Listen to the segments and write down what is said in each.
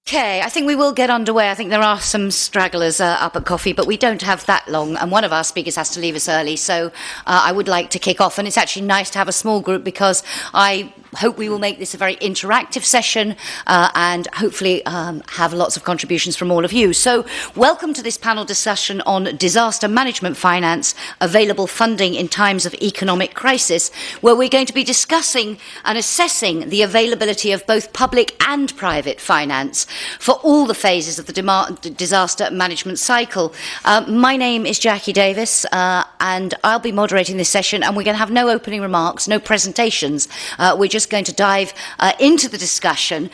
Okay, I think we will get underway. I think there are some stragglers up at coffee, but we don't have that long, and one of our speakers has to leave us early, so I would like to kick off. And it's actually nice to have a small group because I hope we will make this a very interactive session and hopefully have lots of contributions from all of you. So welcome to this panel discussion on disaster management finance, available funding in times of economic crisis, where we're going to be discussing and assessing the availability of both public and private finance for all the phases of the disaster management cycle. My name is Jacki Davis and I'll be moderating this session, and we're going to have no opening remarks, no presentations. We're just going to dive into the discussion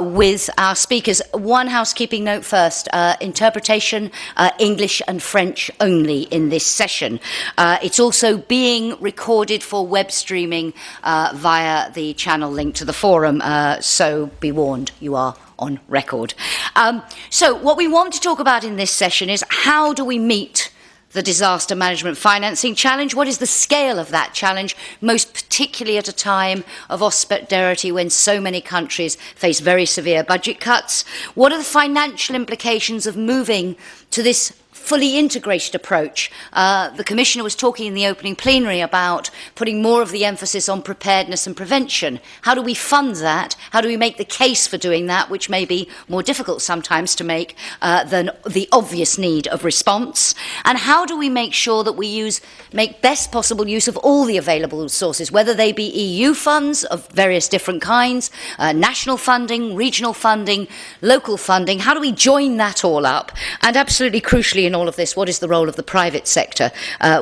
with our speakers. One housekeeping note first, interpretation English and French only in this session. It's also being recorded for web streaming via the channel link to the forum, so be warned, you are on record. So what we want to talk about in this session is how do we meet the disaster management financing challenge? What is the scale of that challenge, most particularly at a time of austerity when so many countries face very severe budget cuts? What are the financial implications of moving to this fully integrated approach? The Commissioner was talking in the opening plenary about putting more of the emphasis on preparedness and prevention. How do we fund that? How do we make the case for doing that, which may be more difficult sometimes to make than the obvious need of response? And how do we make sure that we make best possible use of all the available sources, whether they be EU funds of various different kinds, national funding, regional funding, local funding? How do we join that all up? And absolutely crucially in all of this, what is the role of the private sector,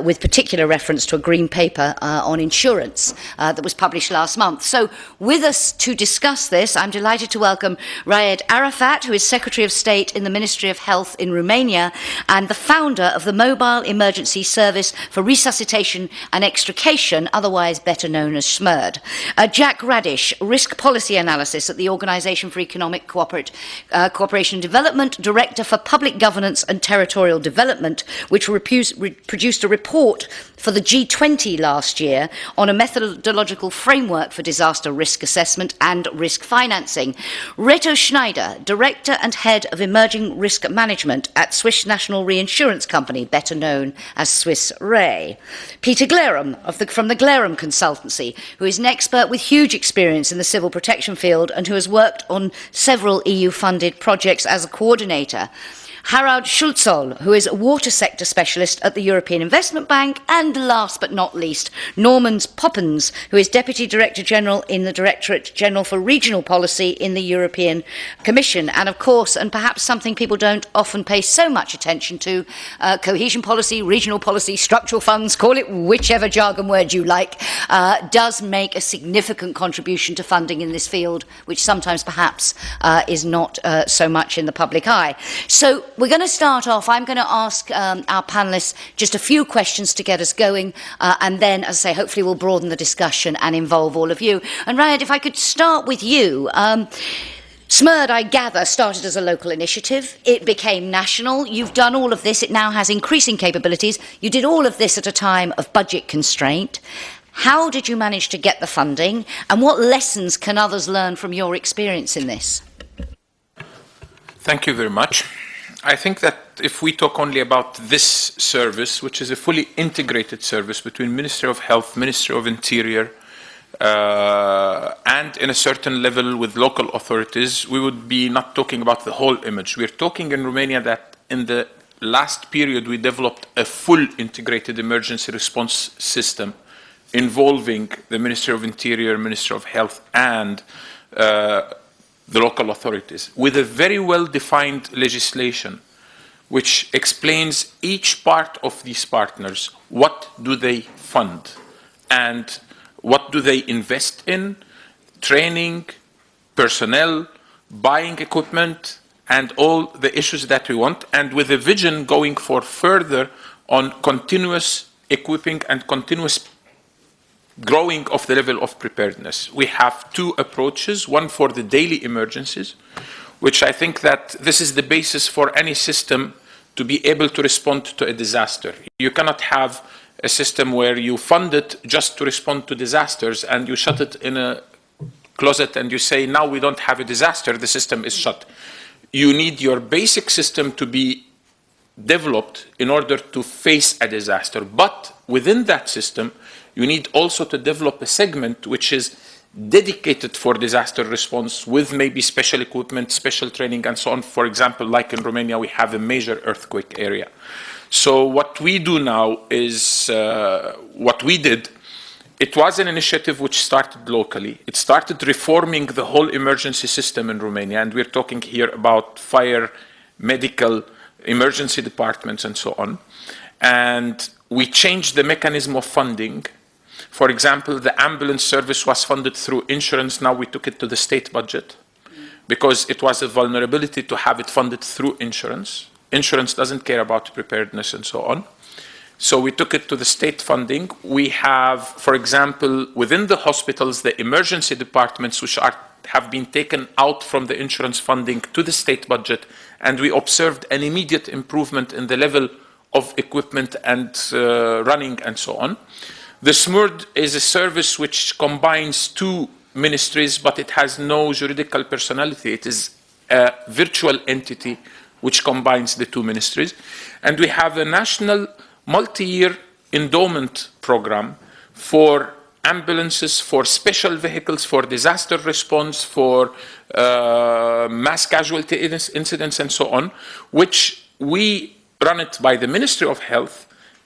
with particular reference to a green paper on insurance that was published last month. So with us to discuss this, I'm delighted to welcome Raed Arafat, who is Secretary of State in the Ministry of Health in Romania and the founder of the Mobile Emergency Service for Resuscitation and Extrication, otherwise better known as SMERD. Jack Radisch, Risk Policy Analysis at the Organisation for Economic Cooperation and Development, Director for Public Governance and Territorial Development, which produced a report for the G20 last year on a methodological framework for disaster risk assessment and risk financing. Reto Schneider, Director and Head of Emerging Risk Management at Swiss National Reinsurance Company, better known as Swiss Re. Peter Glerum from the Glerum Consultancy, who is an expert with huge experience in the civil protection field and who has worked on several EU-funded projects as a coordinator. Harald Schölzel, who is a water sector specialist at the European Investment Bank, and last but not least, Normunds Popens, who is Deputy Director General in the Directorate General for Regional Policy in the European Commission. And of course, and perhaps something people don't often pay so much attention to, cohesion policy, regional policy, structural funds, call it whichever jargon word you like, does make a significant contribution to funding in this field, which sometimes perhaps is not so much in the public eye. So we're going to start off. I'm going to ask our panellists just a few questions to get us going, and then, as I say, hopefully we'll broaden the discussion and involve all of you. And Raed, if I could start with you. SMERD, I gather, started as a local initiative. It became national. You've done all of this. It now has increasing capabilities. You did all of this at a time of budget constraint. How did you manage to get the funding, and what lessons can others learn from your experience in this? Thank you very much. I think that if we talk only about this service, which is a fully integrated service between Ministry of Health, Ministry of Interior, and in a certain level with local authorities, we would be not talking about the whole image. We're talking in Romania that in the last period we developed a full integrated emergency response system involving the Ministry of Interior, Ministry of Health, and the local authorities, with a very well-defined legislation which explains each part of these partners. What do they fund and what do they invest in? Training, personnel, buying equipment, and all the issues that we want, and with a vision going for further on continuous equipping and continuous growing of the level of preparedness. We have two approaches, one for the daily emergencies, which I think that this is the basis for any system to be able to respond to a disaster. You cannot have a system where you fund it just to respond to disasters and you shut it in a closet and you say, now we don't have a disaster, the system is shut. you need your basic system to be developed in order to face a disaster. But within that system, you need also to develop a segment which is dedicated for disaster response with maybe special equipment, special training, and so on. For example, like in Romania, we have a major earthquake area. So what we do now is what we did. It was an initiative which started locally. It started reforming the whole emergency system in Romania, and we're talking here about fire, medical, emergency departments, and so on. And we changed the mechanism of funding. For example, the ambulance service was funded through insurance. Now we took it to the state budget because it was a vulnerability to have it funded through insurance. Insurance doesn't care about preparedness and so on. So we took it to the state funding. We have, for example, within the hospitals, the emergency departments which have been taken out from the insurance funding to the state budget, and we observed an immediate improvement in the level of equipment and running and so on. The SMURD is a service which combines two ministries, but it has no juridical personality. It is a virtual entity which combines the two ministries. And we have a national multi-year endowment program for ambulances, for special vehicles, for disaster response, for mass casualty incidents, and so on, which we run it by the Ministry of Health,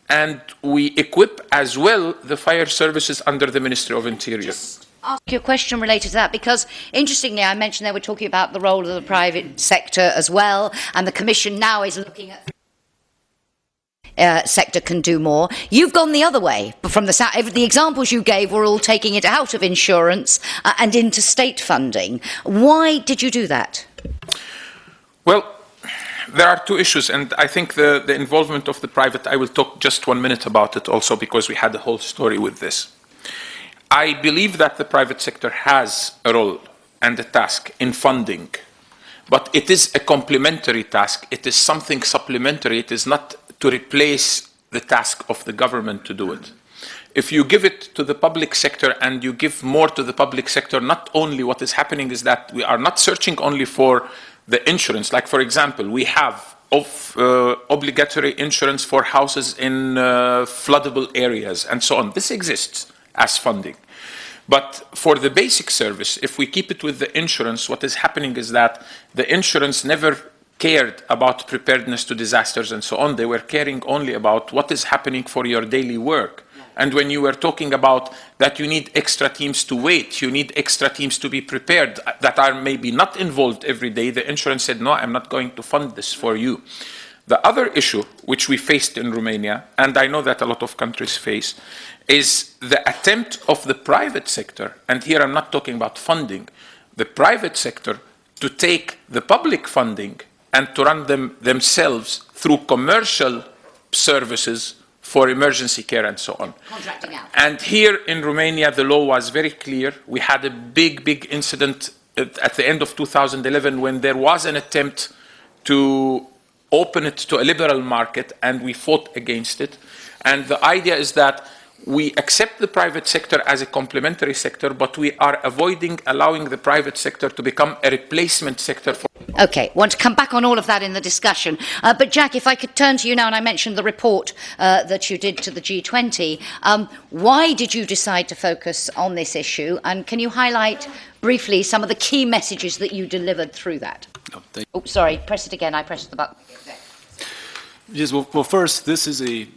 and we equip as well the fire services under the Ministry of Interior. Just ask you a question related to that, because interestingly, I mentioned they were talking about the role of the private sector as well, and the Commission now is looking at sector can do more. You've gone the other way. From the examples you gave were all taking it out of insurance and into state funding. Why did you do that? Well, there are two issues, and I think the involvement of the private, I will talk just 1 minute about it also because we had the whole story with this. I believe that the private sector has a role and a task in funding, but it is a complementary task. It is something supplementary. It is not to replace the task of the government to do it. If you give it to the public sector and you give more to the public sector, not only what is happening is that we are not searching only for the insurance. Like, for example, we have obligatory insurance for houses in floodable areas and so on. This exists as funding. But for the basic service, if we keep it with the insurance, what is happening is that the insurance never cared about preparedness to disasters and so on. They were caring only about what is happening for your daily work. And when you were talking about that you need extra teams to wait, you need extra teams to be prepared that are maybe not involved every day, the insurance said, no, I'm not going to fund this for you. The other issue which we faced in Romania, and I know that a lot of countries face, is the attempt of the private sector, and here I'm not talking about funding, the private sector to take the public funding and to run them themselves through commercial services for emergency care and so on. Contracting out. And here in Romania, the law was very clear. We had a big incident at the end of 2011 when there was an attempt to open it to a liberal market, and we fought against it. And the idea is that we accept the private sector as a complementary sector, but we are avoiding allowing the private sector to become a replacement sector for. Okay, want to come back on all of that in the discussion. But Jack, if I could turn to you now, and I mentioned the report that you did to the G20. Why did you decide to focus on this issue? And can you highlight briefly some of the key messages that you delivered through that? Oh, sorry, press it again. I pressed the button. Yes, well, first, this is an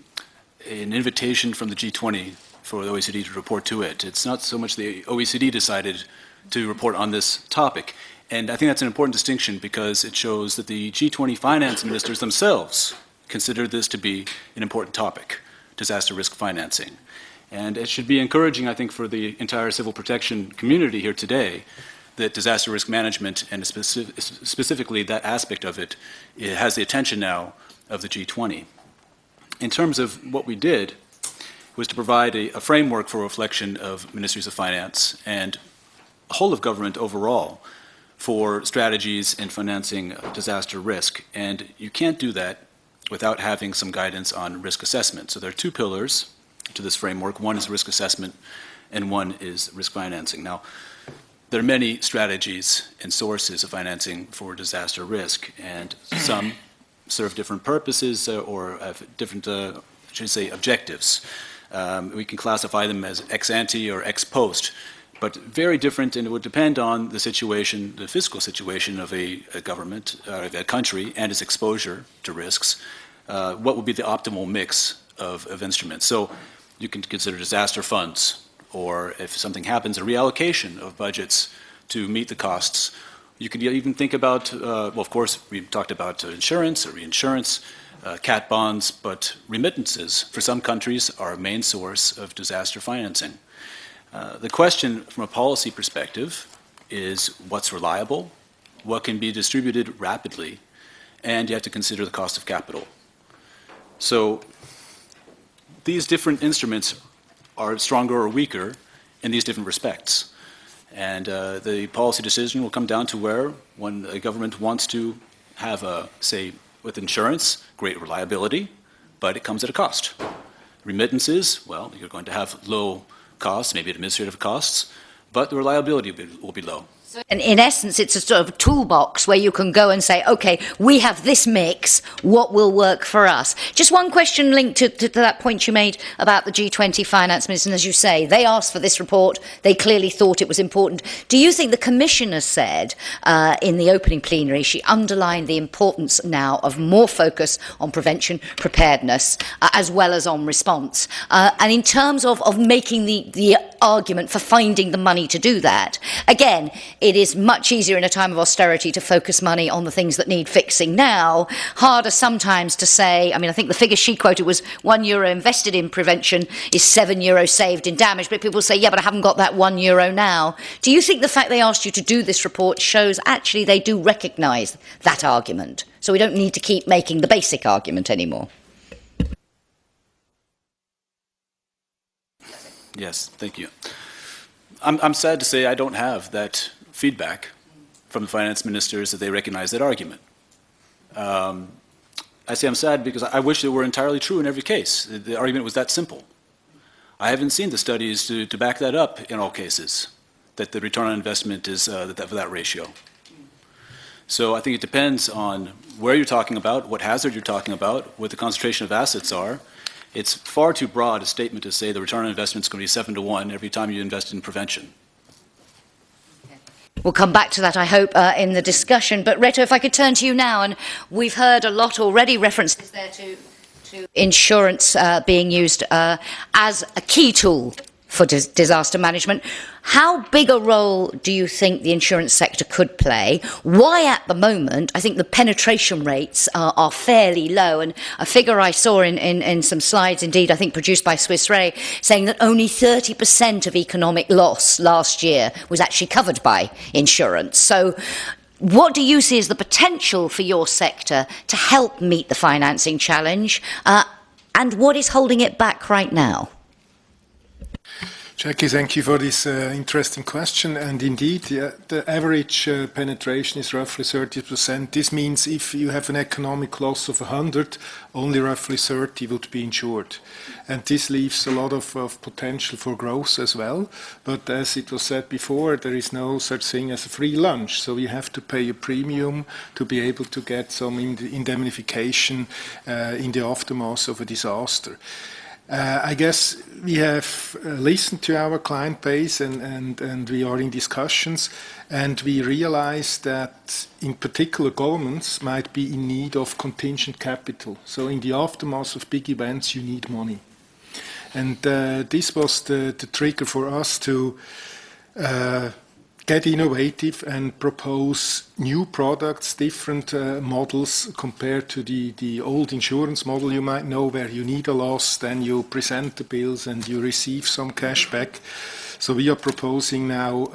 invitation from the G20 for the OECD to report to it. It's not so much the OECD decided to report on this topic. And I think that's an important distinction because it shows that the G20 finance ministers themselves consider this to be an important topic, disaster risk financing. And it should be encouraging, I think, for the entire civil protection community here today that disaster risk management, and specifically that aspect of it has the attention now of the G20. In terms of what we did was to provide a framework for reflection of ministries of finance and whole of government overall for strategies in financing disaster risk. And you can't do that without having some guidance on risk assessment. So there are two pillars to this framework. One is risk assessment and one is risk financing. Now, there are many strategies and sources of financing for disaster risk, and some serve different purposes or have different, I should say, objectives. We can classify them as ex ante or ex post, but very different, and it would depend on the situation, the fiscal situation of a government, of a country, and its exposure to risks. What would be the optimal mix of instruments? So you can consider disaster funds, or if something happens, a reallocation of budgets to meet the costs. You could even think about, well, of course, we talked about insurance or reinsurance, cat bonds, but remittances for some countries are a main source of disaster financing. The question from a policy perspective is what's reliable, what can be distributed rapidly, and you have to consider the cost of capital. So these different instruments are stronger or weaker in these different respects. And the policy decision will come down to where, when a government wants to have say, with insurance, great reliability, but it comes at a cost. Remittances, well, you're going to have low costs, maybe administrative costs, but the reliability will be low. And in essence, it's a sort of toolbox where you can go and say, okay, we have this mix, what will work for us? Just one question linked to that point you made about the G20 finance ministers. And as you say, they asked for this report. They clearly thought it was important. Do you think the Commissioner said in the opening plenary, she underlined the importance now of more focus on prevention, preparedness, as well as on response? And in terms of making the argument for finding the money to do that, again, it is much easier in a time of austerity to focus money on the things that need fixing now. Harder sometimes to say, I mean, I think the figure she quoted was €1 invested in prevention is €7 saved in damage. But people say, yeah, but I haven't got that €1 now. Do you think the fact they asked you to do this report shows actually they do recognise that argument? So we don't need to keep making the basic argument anymore. Yes, thank you. I'm sad to say I don't have that feedback from the finance ministers that they recognize that argument. I say I'm sad because I wish it were entirely true in every case. The argument was that simple. I haven't seen the studies to back that up in all cases, that the return on investment is for that ratio. So I think it depends on where you're talking about, what hazard you're talking about, what the concentration of assets are. It's far too broad a statement to say the return on investment is going to be 7 to 1 every time you invest in prevention. We'll come back to that, I hope, in the discussion. But Reto, if I could turn to you now, and we've heard a lot already references there to insurance being used as a key tool for disaster management. How big a role do you think the insurance sector could play? Why at the moment, I think the penetration rates are fairly low, and a figure I saw in some slides, indeed, I think produced by Swiss Re, saying that only 30% of economic loss last year was actually covered by insurance. So what do you see as the potential for your sector to help meet the financing challenge, and what is holding it back right now? Jacki, thank you for this interesting question. And indeed, the average penetration is roughly 30%. This means if you have an economic loss of 100, only roughly 30 would be insured. And this leaves a lot of potential for growth as well. But as it was said before, there is no such thing as a free lunch. So you have to pay a premium to be able to get some indemnification in the aftermath of a disaster. I guess we have listened to our client base and we are in discussions, and we realize that in particular governments might be in need of contingent capital. So in the aftermath of big events you need money. And this was the trigger for us to get innovative and propose new products, different models compared to the old insurance model you might know, where you need a loss, then you present the bills and you receive some cash back. So we are proposing now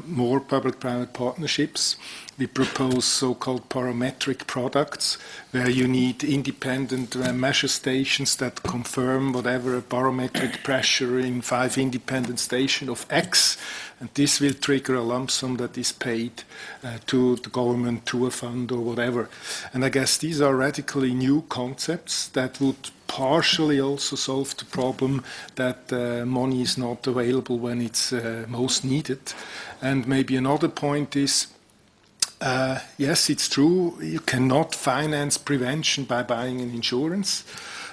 more public-private partnerships we propose so-called parametric products, where you need independent measure stations that confirm whatever a barometric pressure in 5 independent stations of X, and this will trigger a lump sum that is paid to the government, to a fund or whatever. And I guess these are radically new concepts that would partially also solve the problem that money is not available when it's most needed. And maybe another point is, yes, it's true, you cannot finance prevention by buying an insurance,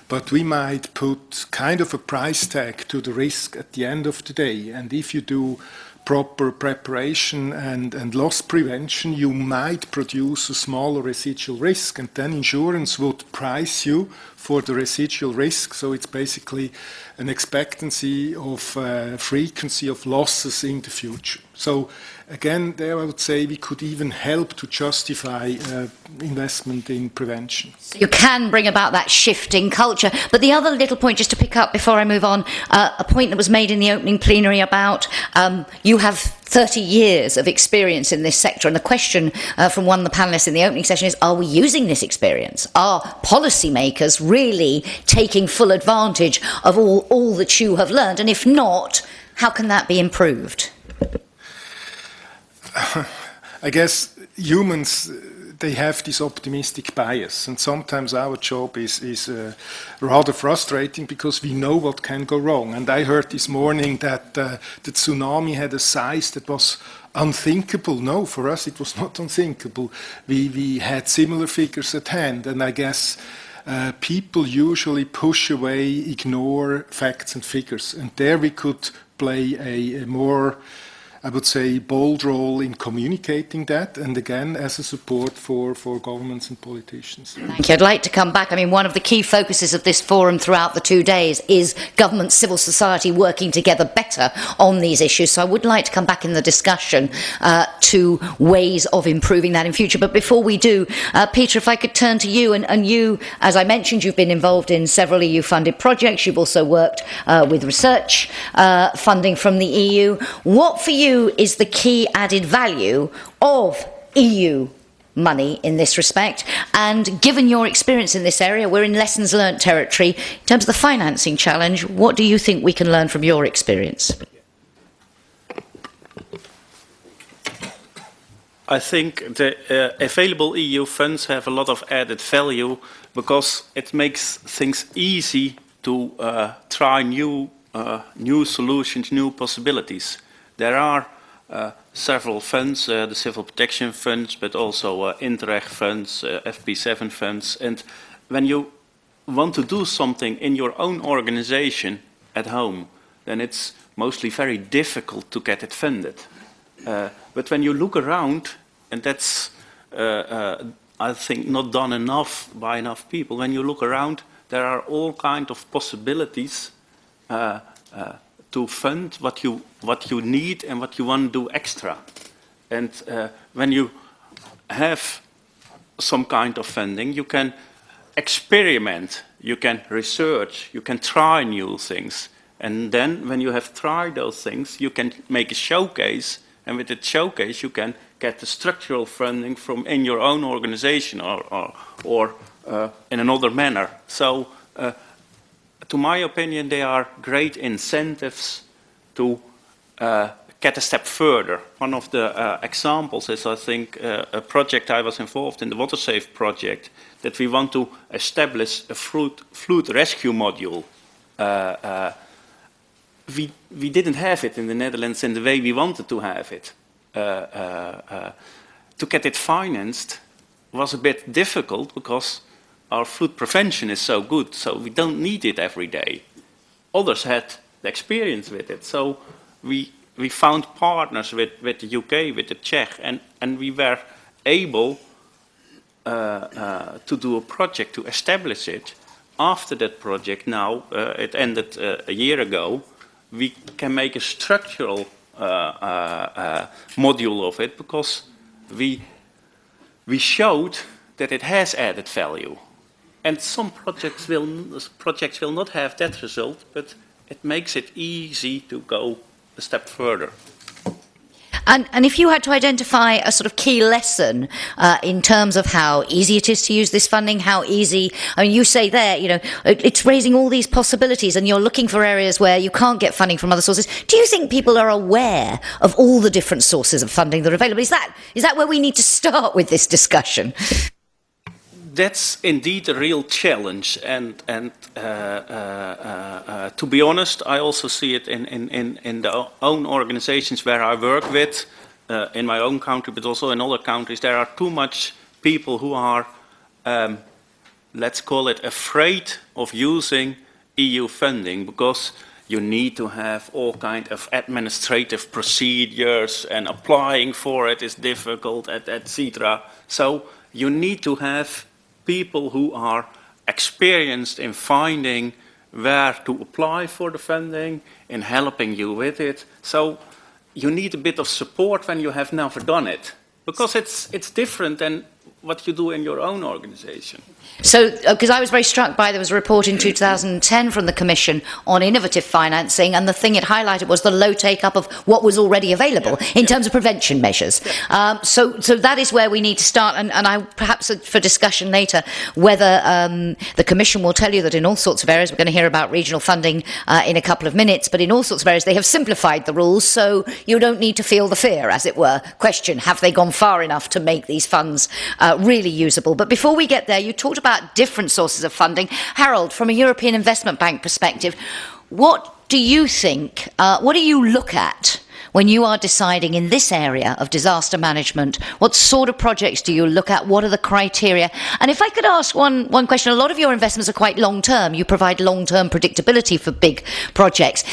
but we might put kind of a price tag to the risk at the end of the day. And if you do proper preparation and loss prevention, you might produce a smaller residual risk, and then insurance would price you for the residual risk. So it's basically an expectancy of frequency of losses in the future. So again, there I would say we could even help to justify investment in prevention. So you can bring about that shift in culture. But the other little point, just to pick up before I move on, a point that was made in the opening plenary about you have 30 years of experience in this sector. And the question from one of the panellists in the opening session is, are we using this experience? Are policymakers really taking full advantage of all that you have learned? And if not, how can that be improved? I guess humans, they have this optimistic bias, and sometimes our job is rather frustrating because we know what can go wrong. And I heard this morning that the tsunami had a size that was unthinkable. No, for us it was not unthinkable. We had similar figures at hand, and I guess people usually push away, ignore facts and figures, and there we could play a more, I would say, bold role in communicating that, and again, as a support for governments and politicians. Thank you. I'd like to come back. I mean, one of the key focuses of this forum throughout the 2 days is government, civil society working together better on these issues. So I would like to come back in the discussion to ways of improving that in future. But before we do, Peter, if I could turn to you, and you, as I mentioned, you've been involved in several EU-funded projects. You've also worked with research funding from the EU. What for you is the key added value of EU money in this respect? And given your experience in this area, we're in lessons learnt territory. In terms of the financing challenge, what do you think we can learn from your experience? I think the available EU funds have a lot of added value because it makes things easy to try new solutions, new possibilities. There are several funds, the Civil Protection Funds, but also Interreg funds, FP7 funds. And when you want to do something in your own organization at home, then it's mostly very difficult to get it funded. But when you look around, and that's, I think, not done enough by enough people, when you look around, there are all kinds of possibilities to fund what you need and what you want to do extra. And when you have some kind of funding, you can experiment, you can research, you can try new things. And then when you have tried those things, you can make a showcase, and with the showcase you can get the structural funding from in your own organization or in another manner. So to my opinion, they are great incentives to get a step further. One of the examples is, I think, a project I was involved in, the WaterSafe project, that we want to establish a flood rescue module. We didn't have it in the Netherlands in the way we wanted to have it. To get it financed was a bit difficult because our flood prevention is so good, so we don't need it every day. Others had the experience with it, so we found partners with the UK, with the Czech, and we were able to do a project to establish it. After that project now, it ended a year ago, we can make a structural module of it because we showed that it has added value. And some projects will not have that result, but it makes it easy to go a step further. And if you had to identify a sort of key lesson in terms of how easy it is to use this funding, how easy, I mean, you say there, you know, it's raising all these possibilities and you're looking for areas where you can't get funding from other sources. Do you think people are aware of all the different sources of funding that are available? Is that where we need to start with this discussion? That's indeed a real challenge, and to be honest, I also see it in the own organizations where I work with, in my own country, but also in other countries. There are too much people who are, let's call it, afraid of using EU funding because you need to have all kind of administrative procedures, and applying for it is difficult, etc. So you need to have people who are experienced in finding where to apply for the funding, in helping you with it. So you need a bit of support when you have never done it, because it's different than what you do in your own organization. So, because I was very struck by, there was a report in 2010 from the Commission on innovative financing, and the thing it highlighted was the low take-up of what was already available in terms of prevention measures. So that is where we need to start, and I perhaps for discussion later, whether the Commission will tell you that in all sorts of areas, we're going to hear about regional funding in a couple of minutes, but in all sorts of areas they have simplified the rules, so you don't need to feel the fear, as it were. Question, have they gone far enough to make these funds really usable? But before we get there, you talked about different sources of funding. Harald, from a European Investment Bank perspective, what do you think, what do you look at when you are deciding in this area of disaster management? What sort of projects do you look at? What are the criteria? And if I could ask one question, a lot of your investments are quite long-term. You provide long-term predictability for big projects.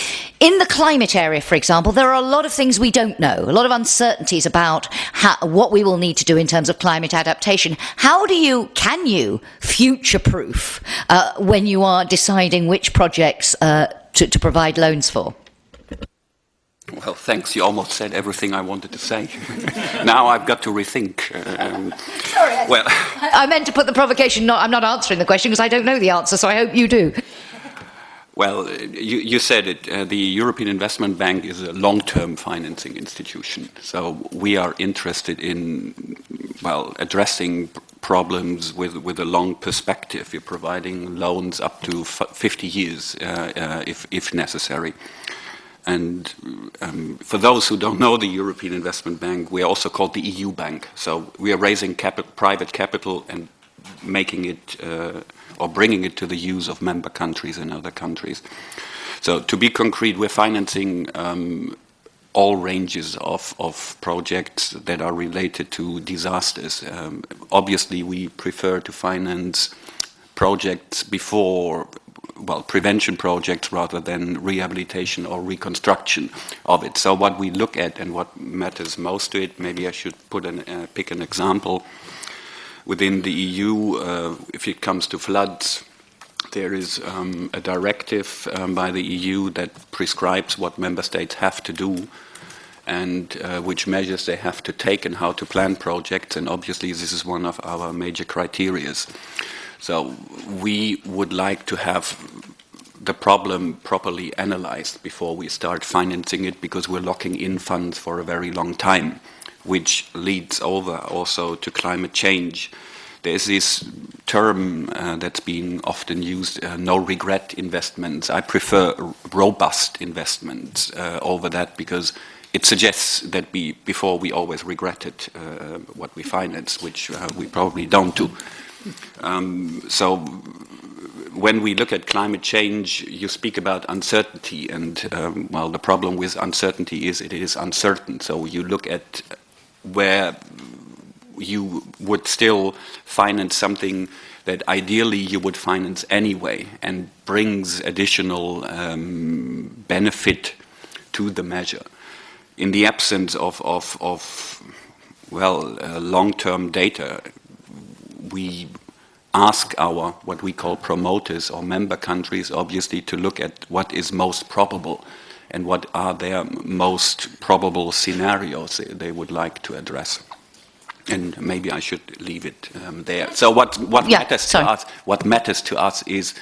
In the climate area, for example, there are a lot of things we don't know, a lot of uncertainties about what we will need to do in terms of climate adaptation. How can you future-proof when you are deciding which projects to provide loans for? Well, thanks. You almost said everything I wanted to say. Now I've got to rethink. Sorry, well, I meant to put the provocation. I'm not answering the question because I don't know the answer, so I hope you do. Well, you said it. The European Investment Bank is a long-term financing institution. So we are interested in, well, addressing problems with a long perspective. We're providing loans up to 50 years if necessary. And for those who don't know the European Investment Bank, we are also called the EU Bank. So we are raising private capital and making it or bringing it to the use of member countries and other countries. So to be concrete, we're financing all ranges of projects that are related to disasters. Obviously, we prefer to finance projects before, well, prevention projects rather than rehabilitation or reconstruction of it. So what we look at and what matters most to it, maybe I should pick an example. Within the EU, if it comes to floods, there is a directive by the EU that prescribes what member states have to do and which measures they have to take and how to plan projects. And obviously this is one of our major criteria. So we would like to have the problem properly analyzed before we start financing it, because we're locking in funds for a very long time, which leads over also to climate change. There's this term that's being often used, no regret investments. I prefer robust investments over that, because it suggests that before we always regretted what we finance, which we probably don't do. So when we look at climate change, you speak about uncertainty, and well, the problem with uncertainty is it is uncertain. So you look at where you would still finance something that ideally you would finance anyway and brings additional benefit to the measure. In the absence of long-term data, we ask our, what we call promoters or member countries, obviously, to look at what is most probable and what are their most probable scenarios they would like to address. And maybe I should leave it there. So what matters to us is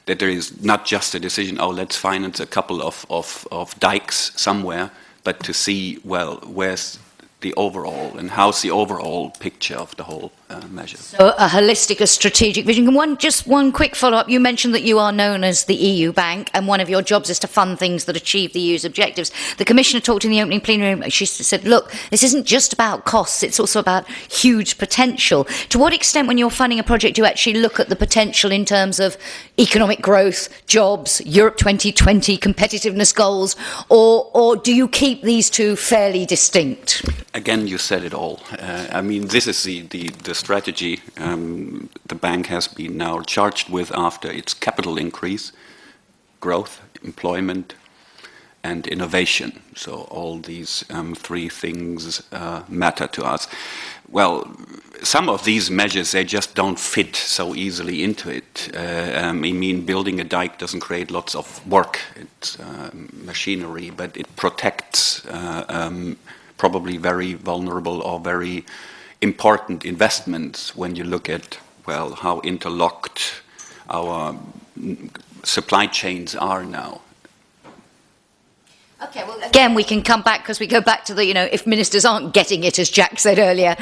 that there is not just a decision, oh, let's finance a couple of dikes somewhere, but to see, well, where's the overall and how's the overall picture of the whole measure. So a holistic, a strategic vision. Just one quick follow-up. You mentioned that you are known as the EU bank, and one of your jobs is to fund things that achieve the EU's objectives. The Commissioner talked in the opening plenary, she said, look, this isn't just about costs, it's also about huge potential. To what extent, when you're funding a project, do you actually look at the potential in terms of economic growth, jobs, Europe 2020, competitiveness goals, or do you keep these two fairly distinct? Again, you said it all. I mean, this is the strategy the bank has been now charged with after its capital increase: growth, employment, and innovation. So all these three things matter to us. Well, some of these measures, they just don't fit so easily into it. I mean, building a dike doesn't create lots of work. It's machinery, but it protects probably very vulnerable or very important investments when you look at, well, how interlocked our supply chains are now. Okay, well, again, we can come back, because we go back to the, if ministers aren't getting it, as Jack said earlier,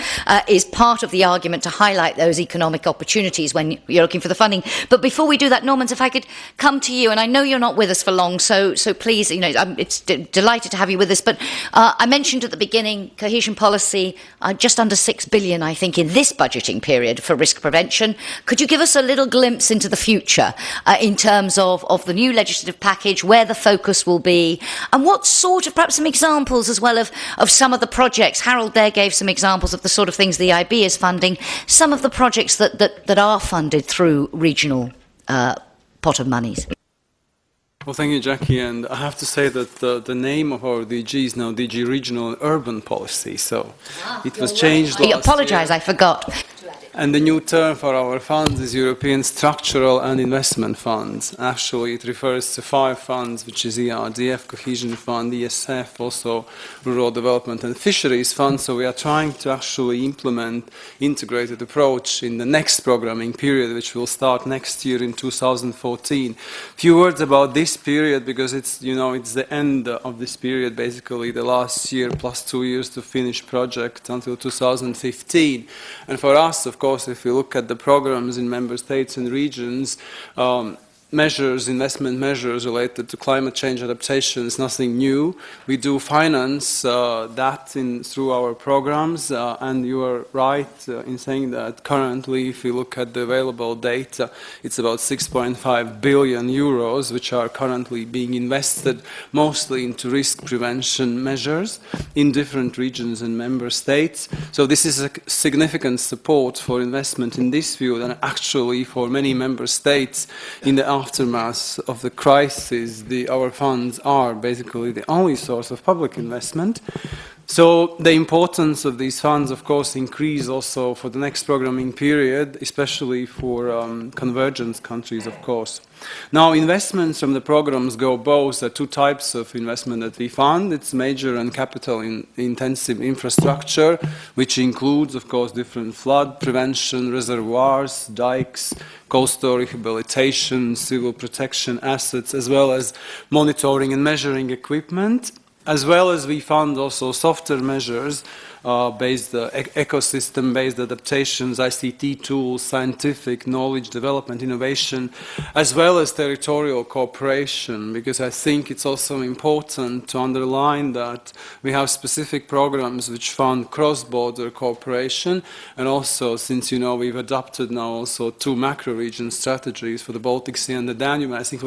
is part of the argument to highlight those economic opportunities when you're looking for the funding. But before we do that, Normunds, if I could come to you, and I know you're not with us for long, so please, it's delighted to have you with us. But I mentioned at the beginning, cohesion policy, just under 6 billion, I think, in this budgeting period for risk prevention. Could you give us a little glimpse into the future in terms of the new legislative package, where the focus will be, and what sort of, perhaps some examples as well of some of the projects? Harald there gave some examples of the sort of things the IB is funding, some of the projects that are funded through regional pot of monies. Well, thank you, Jackie. And I have to say that the name of our DG is now DG Regional and Urban Policy. So it was changed last year. I apologise, I forgot. And the new term for our funds is European Structural and Investment Funds. Actually, it refers to 5 funds, which is ERDF, Cohesion Fund, ESF, also Rural Development and Fisheries Fund. So we are trying to actually implement integrated approach in the next programming period, which will start next year in 2014. Few words about this period, because it's, it's the end of this period, basically the last year plus 2 years to finish project until 2015. And for us, of course, if you look at the programs in member states and regions, investment measures related to climate change adaptation is nothing new. We do finance that through our programs, and you are right in saying that currently, if you look at the available data, it's about 6.5 billion euros, which are currently being invested mostly into risk prevention measures in different regions and member states. So this is a significant support for investment in this field, and actually for many member states in the aftermath of the crisis, our funds are basically the only source of public investment. So the importance of these funds, of course, increase also for the next programming period, especially for convergence countries, of course. Now, investments from the programs go both at 2 types of investment that we fund. It's major and capital-intensive infrastructure, which includes, of course, different flood prevention, reservoirs, dikes, coastal rehabilitation, civil protection assets, as well as monitoring and measuring equipment. As well as we fund also software measures, ecosystem-based adaptations, ICT tools, scientific knowledge development, innovation, as well as territorial cooperation, because I think it's also important to underline that we have specific programs which fund cross-border cooperation, and also, since we've adopted now also 2 macro-region strategies for the Baltic Sea and the Danube. I think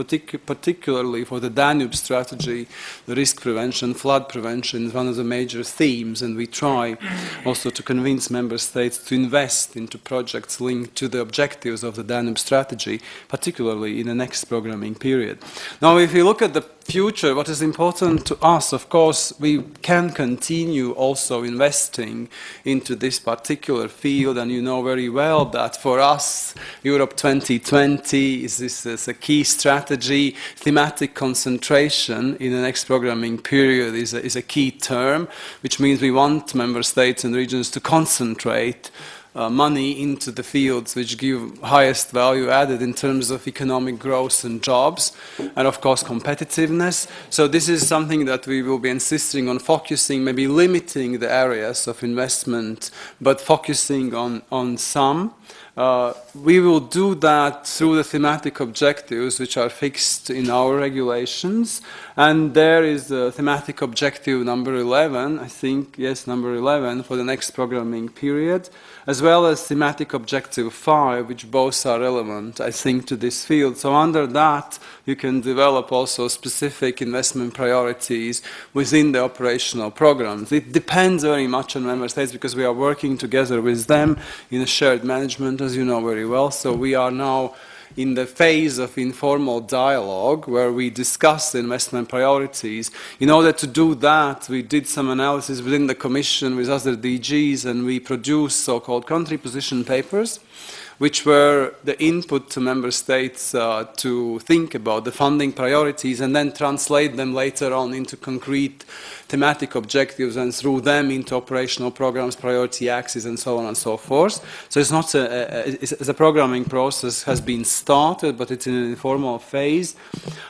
particularly for the Danube strategy, the risk prevention, flood prevention is one of the major themes, and we try also to convince member states to invest into projects linked to the objectives of the Danube strategy, particularly in the next programming period. Now, if you look at the future, what is important to us, of course, we can continue also investing into this particular field, and you know very well that for us, Europe 2020 is a key strategy. Thematic concentration in the next programming period is a key term, which means we want member states and regions to concentrate money into the fields which give highest value added in terms of economic growth and jobs, and of course competitiveness. So this is something that we will be insisting on focusing, maybe limiting the areas of investment, but focusing on some. We will do that through the thematic objectives which are fixed in our regulations, and there is the thematic objective number 11, I think, yes, number 11 for the next programming period, as well as thematic objective 5, which both are relevant, I think, to this field. So under that, you can develop also specific investment priorities within the operational programs. It depends very much on member states because we are working together with them in a shared management, as you know very well. So we are now in the phase of informal dialogue where we discuss the investment priorities. In order to do that, we did some analysis within the Commission with other DGs, and we produced so-called country position papers, which were the input to member states to think about the funding priorities and then translate them later on into concrete thematic objectives and through them into operational programs, priority axes, and so on and so forth. So it's not the programming process has been started, but it's in an informal phase.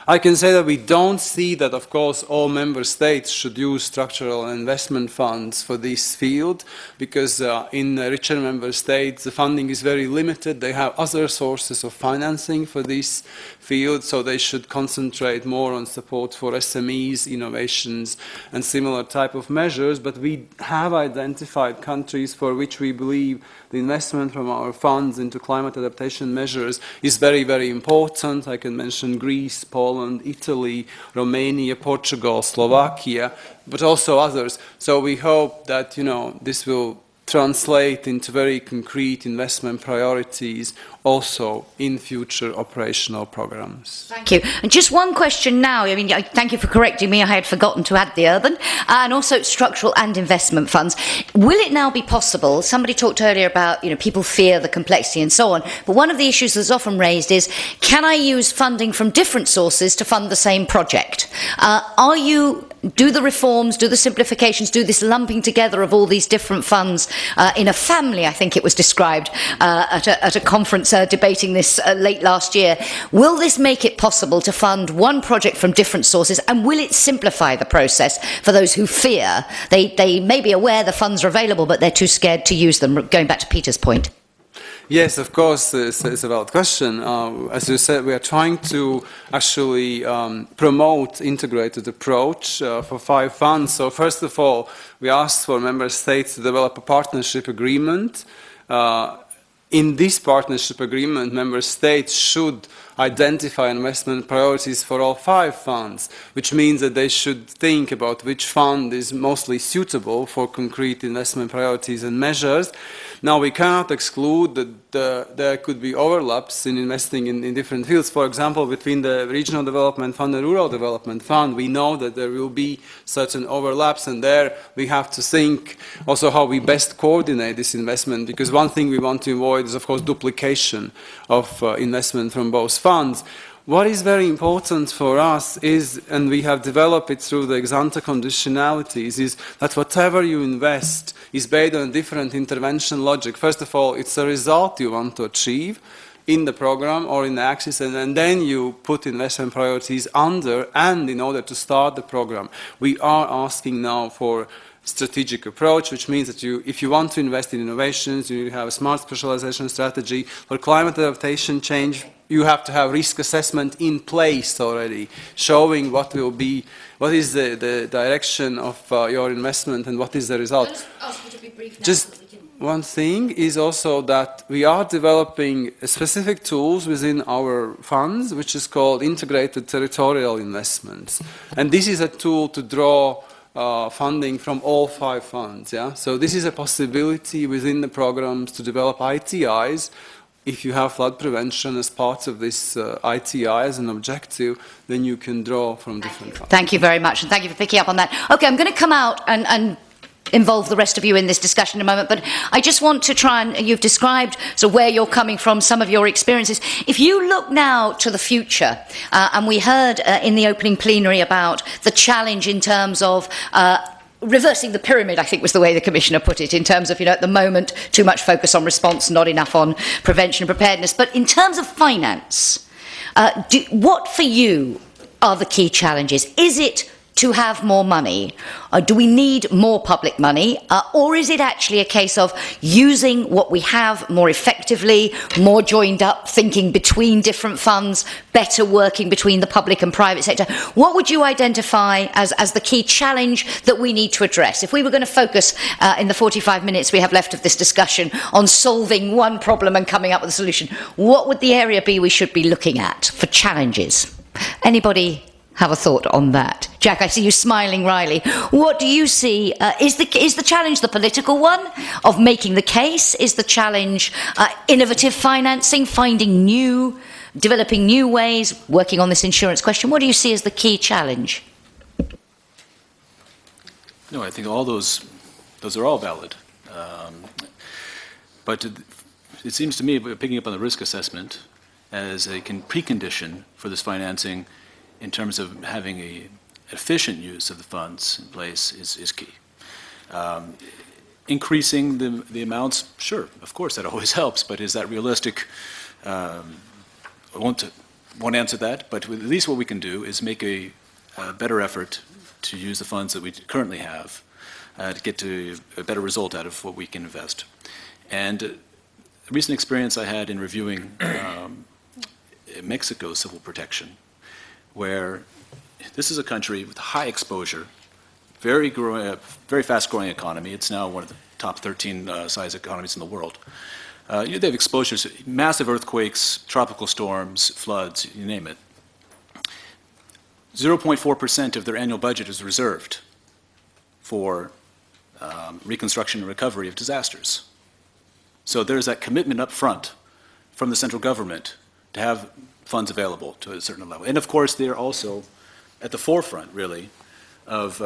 I can say that we don't see that, of course, all member states should use structural investment funds for this field, because in richer member states, the funding is very limited. They have other sources of financing for this field, so they should concentrate more on support for SMEs, innovations, and similar type of measures. But we have identified countries for which we believe the investment from our funds into climate adaptation measures is very, very important. I can mention Greece, Poland, Italy, Romania, Portugal, Slovakia, but also others. So we hope that, this will translate into very concrete investment priorities also in future operational programs. Thank you. And just one question now. I mean, thank you for correcting me. I had forgotten to add the urban and also structural and investment funds. Will it now be possible? Somebody talked earlier about, people fear the complexity and so on. But one of the issues that's often raised is, can I use funding from different sources to fund the same project? Do the reforms, do the simplifications, do this lumping together of all these different funds in a family, I think it was described at a conference debating this late last year. Will this make it possible to fund one project from different sources, and will it simplify the process for those who fear? They may be aware the funds are available, but they're too scared to use them, going back to Peter's point. Yes, of course, it's a valid question. As you said, we are trying to actually promote integrated approach for 5 funds. So first of all, we asked for member states to develop a partnership agreement. In this partnership agreement, member states should identify investment priorities for all 5 funds, which means that they should think about which fund is mostly suitable for concrete investment priorities and measures. Now, we cannot exclude that there could be overlaps in investing in different fields. For example, between the Regional Development Fund and Rural Development Fund, we know that there will be certain overlaps, and there we have to think also how we best coordinate this investment, because one thing we want to avoid is, of course, duplication of investment from both funds. What is very important for us is, and we have developed it through the ex-ante conditionalities, is that whatever you invest is based on a different intervention logic. First of all, it's a result you want to achieve in the program or in the axis, and then you put investment priorities under and in order to start the program. We are asking now for strategic approach, which means that if you want to invest in innovations, you have a smart specialization strategy. For climate adaptation change, you have to have risk assessment in place already, showing what is the direction of your investment and what is the result. I'll just ask you to be brief now. Just one thing is also that we are developing specific tools within our funds, which is called integrated territorial investments. And this is a tool to draw funding from all 5 funds. Yeah? So this is a possibility within the programs to develop ITIs. If you have flood prevention as part of this ITI as an objective, then you can draw from different funds. Thank you very much, and thank you for picking up on that. Okay, I'm going to come out and involve the rest of you in this discussion in a moment, but I just want to try and, you've described sort of where you're coming from, some of your experiences. If you look now to the future, and we heard in the opening plenary about the challenge in terms of reversing the pyramid, I think was the way the Commissioner put it, in terms of, at the moment, too much focus on response, not enough on prevention and preparedness. But in terms of finance, what for you are the key challenges? Is it to have more money? Do we need more public money? Or is it actually a case of using what we have more effectively, more joined up, thinking between different funds, better working between the public and private sector? What would you identify as the key challenge that we need to address? If we were going to focus in the 45 minutes we have left of this discussion on solving one problem and coming up with a solution, what would the area be we should be looking at for challenges? Anybody have a thought on that? Jack, I see you smiling wryly. What do you see? Is the challenge the political one of making the case? Is the challenge innovative financing, developing new ways, working on this insurance question? What do you see as the key challenge? No, I think all those are all valid. But it seems to me, picking up on the risk assessment as a precondition for this financing, in terms of having an efficient use of the funds in place is key. Increasing the amounts, sure, of course, that always helps, but is that realistic? I won't answer that, but at least what we can do is make a better effort to use the funds that we currently have to get to a better result out of what we can invest. And a recent experience I had in reviewing Mexico's civil protection, where this is a country with high exposure, very fast-growing economy. It's now one of the top 13 size economies in the world. They have exposures to massive earthquakes, tropical storms, floods, you name it. 0.4% of their annual budget is reserved for reconstruction and recovery of disasters. So there's that commitment up front from the central government to have funds available to a certain level. And of course, they're also at the forefront, really, of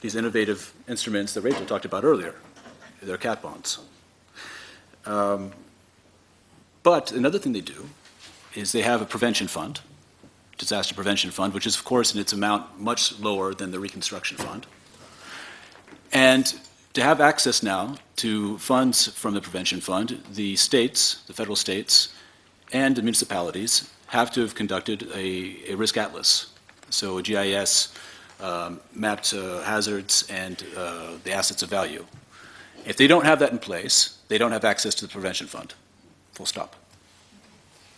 these innovative instruments that Reto talked about earlier, their cat bonds. But another thing they do is they have a prevention fund, disaster prevention fund, which is, of course, in its amount much lower than the reconstruction fund. And to have access now to funds from the prevention fund, the states, the federal states, and the municipalities have to have conducted a risk atlas. So a GIS mapped hazards and the assets of value. If they don't have that in place, they don't have access to the prevention fund. Full stop.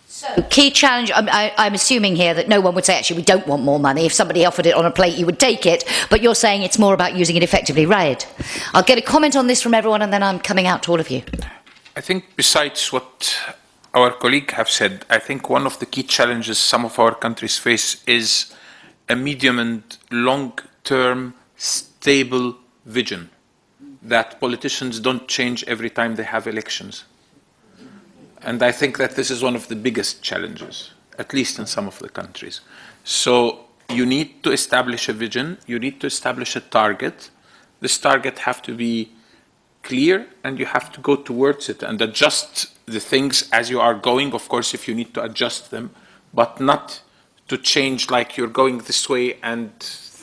So, key challenge, I'm assuming here that no one would say, actually, we don't want more money. If somebody offered it on a plate, you would take it. But you're saying it's more about using it effectively. Raed, I'll get a comment on this from everyone, and then I'm coming out to all of you. I think besides what our colleague have said, I think one of the key challenges some of our countries face is a medium and long-term stable vision that politicians don't change every time they have elections. And I think that this is one of the biggest challenges, at least in some of the countries. So you need to establish a vision, you need to establish a target. This target have to be clear, and you have to go towards it and adjust the things as you are going, of course, if you need to adjust them, but not to change like you're going this way and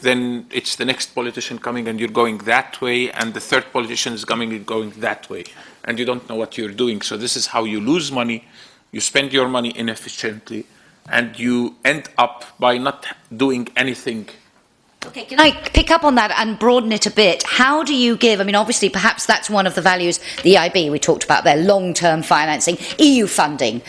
then it's the next politician coming and you're going that way and the third politician is coming and going that way and you don't know what you're doing. So this is how you lose money, you spend your money inefficiently, and you end up by not doing anything. Okay, can I pick up on that and broaden it a bit? How do you give, obviously, perhaps that's one of the values, the EIB, we talked about their long-term financing, EU funding,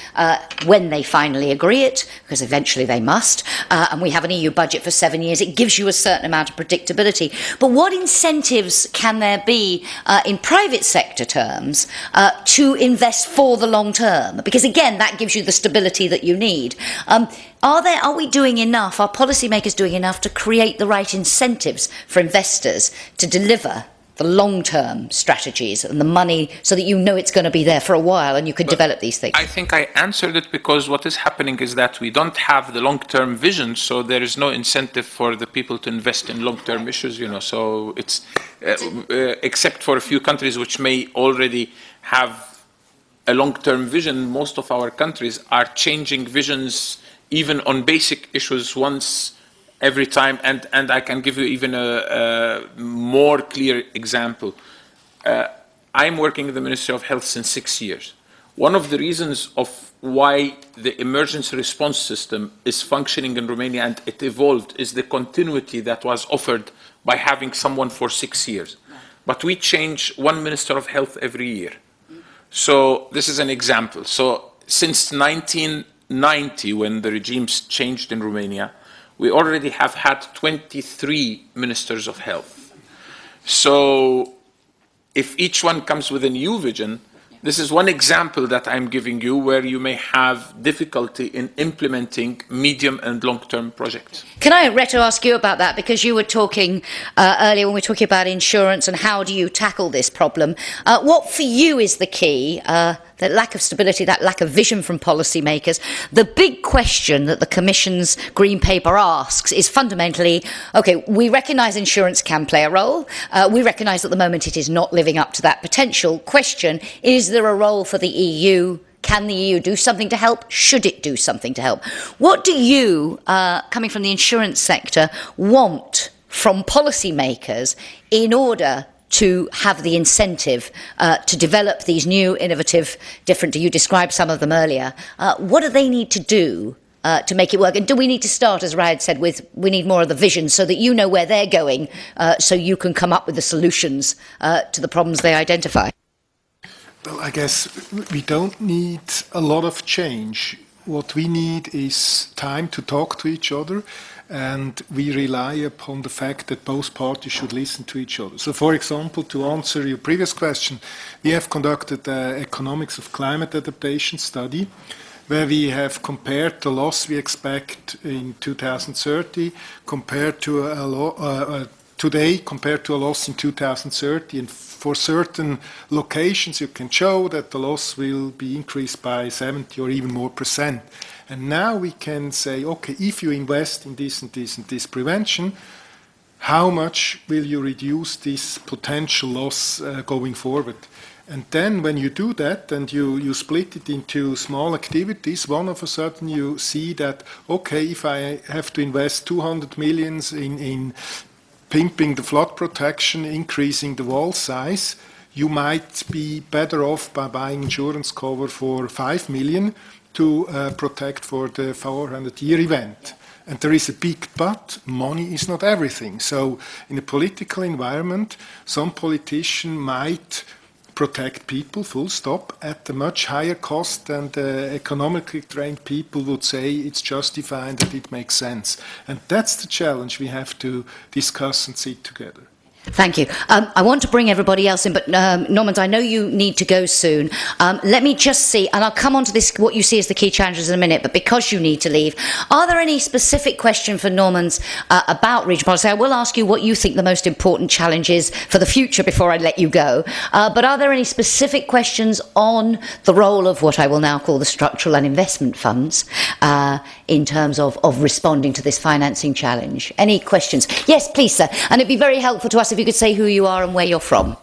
when they finally agree it, because eventually they must, and we have an EU budget for 7 years, it gives you a certain amount of predictability. But what incentives can there be in private sector terms to invest for the long term? Because again, that gives you the stability that you need. Are we doing enough, are policymakers doing enough to create the right incentives for investors to deliver the long-term strategies and the money so that you know it's going to be there for a while and you can develop these things? I think I answered it because what is happening is that we don't have the long-term vision, so there is no incentive for the people to invest in long-term issues, so it's, except for a few countries which may already have a long-term vision, most of our countries are changing visions even on basic issues once every time, and I can give you even a more clear example. I'm working in the Ministry of Health since 6 years. One of the reasons of why the emergency response system is functioning in Romania and it evolved is the continuity that was offered by having someone for 6 years. But we change one Minister of Health every year. So this is an example. So since 1990, when the regimes changed in Romania, we already have had 23 Ministers of Health. So if each one comes with a new vision, this is one example that I'm giving you where you may have difficulty in implementing medium and long-term projects. Can I, Reto, ask you about that? Because you were talking earlier when we were talking about insurance and how do you tackle this problem. What for you is the key? That lack of stability, that lack of vision from policymakers. The big question that the Commission's Green Paper asks is fundamentally, okay, we recognise insurance can play a role. We recognise at the moment it is not living up to that potential. Question, is there a role for the EU? Can the EU do something to help? Should it do something to help? What do you, coming from the insurance sector, want from policymakers in order to have the incentive to develop these new, innovative, different, you described some of them earlier. What do they need to do to make it work? And do we need to start, as Raed said, with we need more of the vision so that you know where they're going so you can come up with the solutions to the problems they identify? Well, I guess we don't need a lot of change. What we need is time to talk to each other, and we rely upon the fact that both parties should listen to each other. So, for example, to answer your previous question, we have conducted the economics of climate adaptation study, where we have compared the loss we expect in 2030 compared to today compared to a loss in 2030. And for certain locations, you can show that the loss will be increased by 70 or even more %. And now we can say, okay, if you invest in this and this and this prevention, how much will you reduce this potential loss going forward? And then when you do that and you split it into small activities, one of a sudden you see that, okay, if I have to invest 200 millions in pimping the flood protection, increasing the wall size, you might be better off by buying insurance cover for 5 million to protect for the 400-year event. And there is a big but, money is not everything. So in a political environment, some politician might protect people, full stop, at a much higher cost than the economically trained people would say it's justified, that it makes sense. And that's the challenge we have to discuss and sit together. Thank you. I want to bring everybody else in, but Normunds, I know you need to go soon. Let me just see, and I'll come on to this, what you see as the key challenges in a minute, but because you need to leave, are there any specific questions for Normunds about regional policy? I will ask you what you think the most important challenge is for the future before I let you go. But are there any specific questions on the role of what I will now call the structural and investment funds in terms of responding to this financing challenge? Any questions? Yes, please, sir. And it'd be very helpful to us if you could say who you are and where you're from.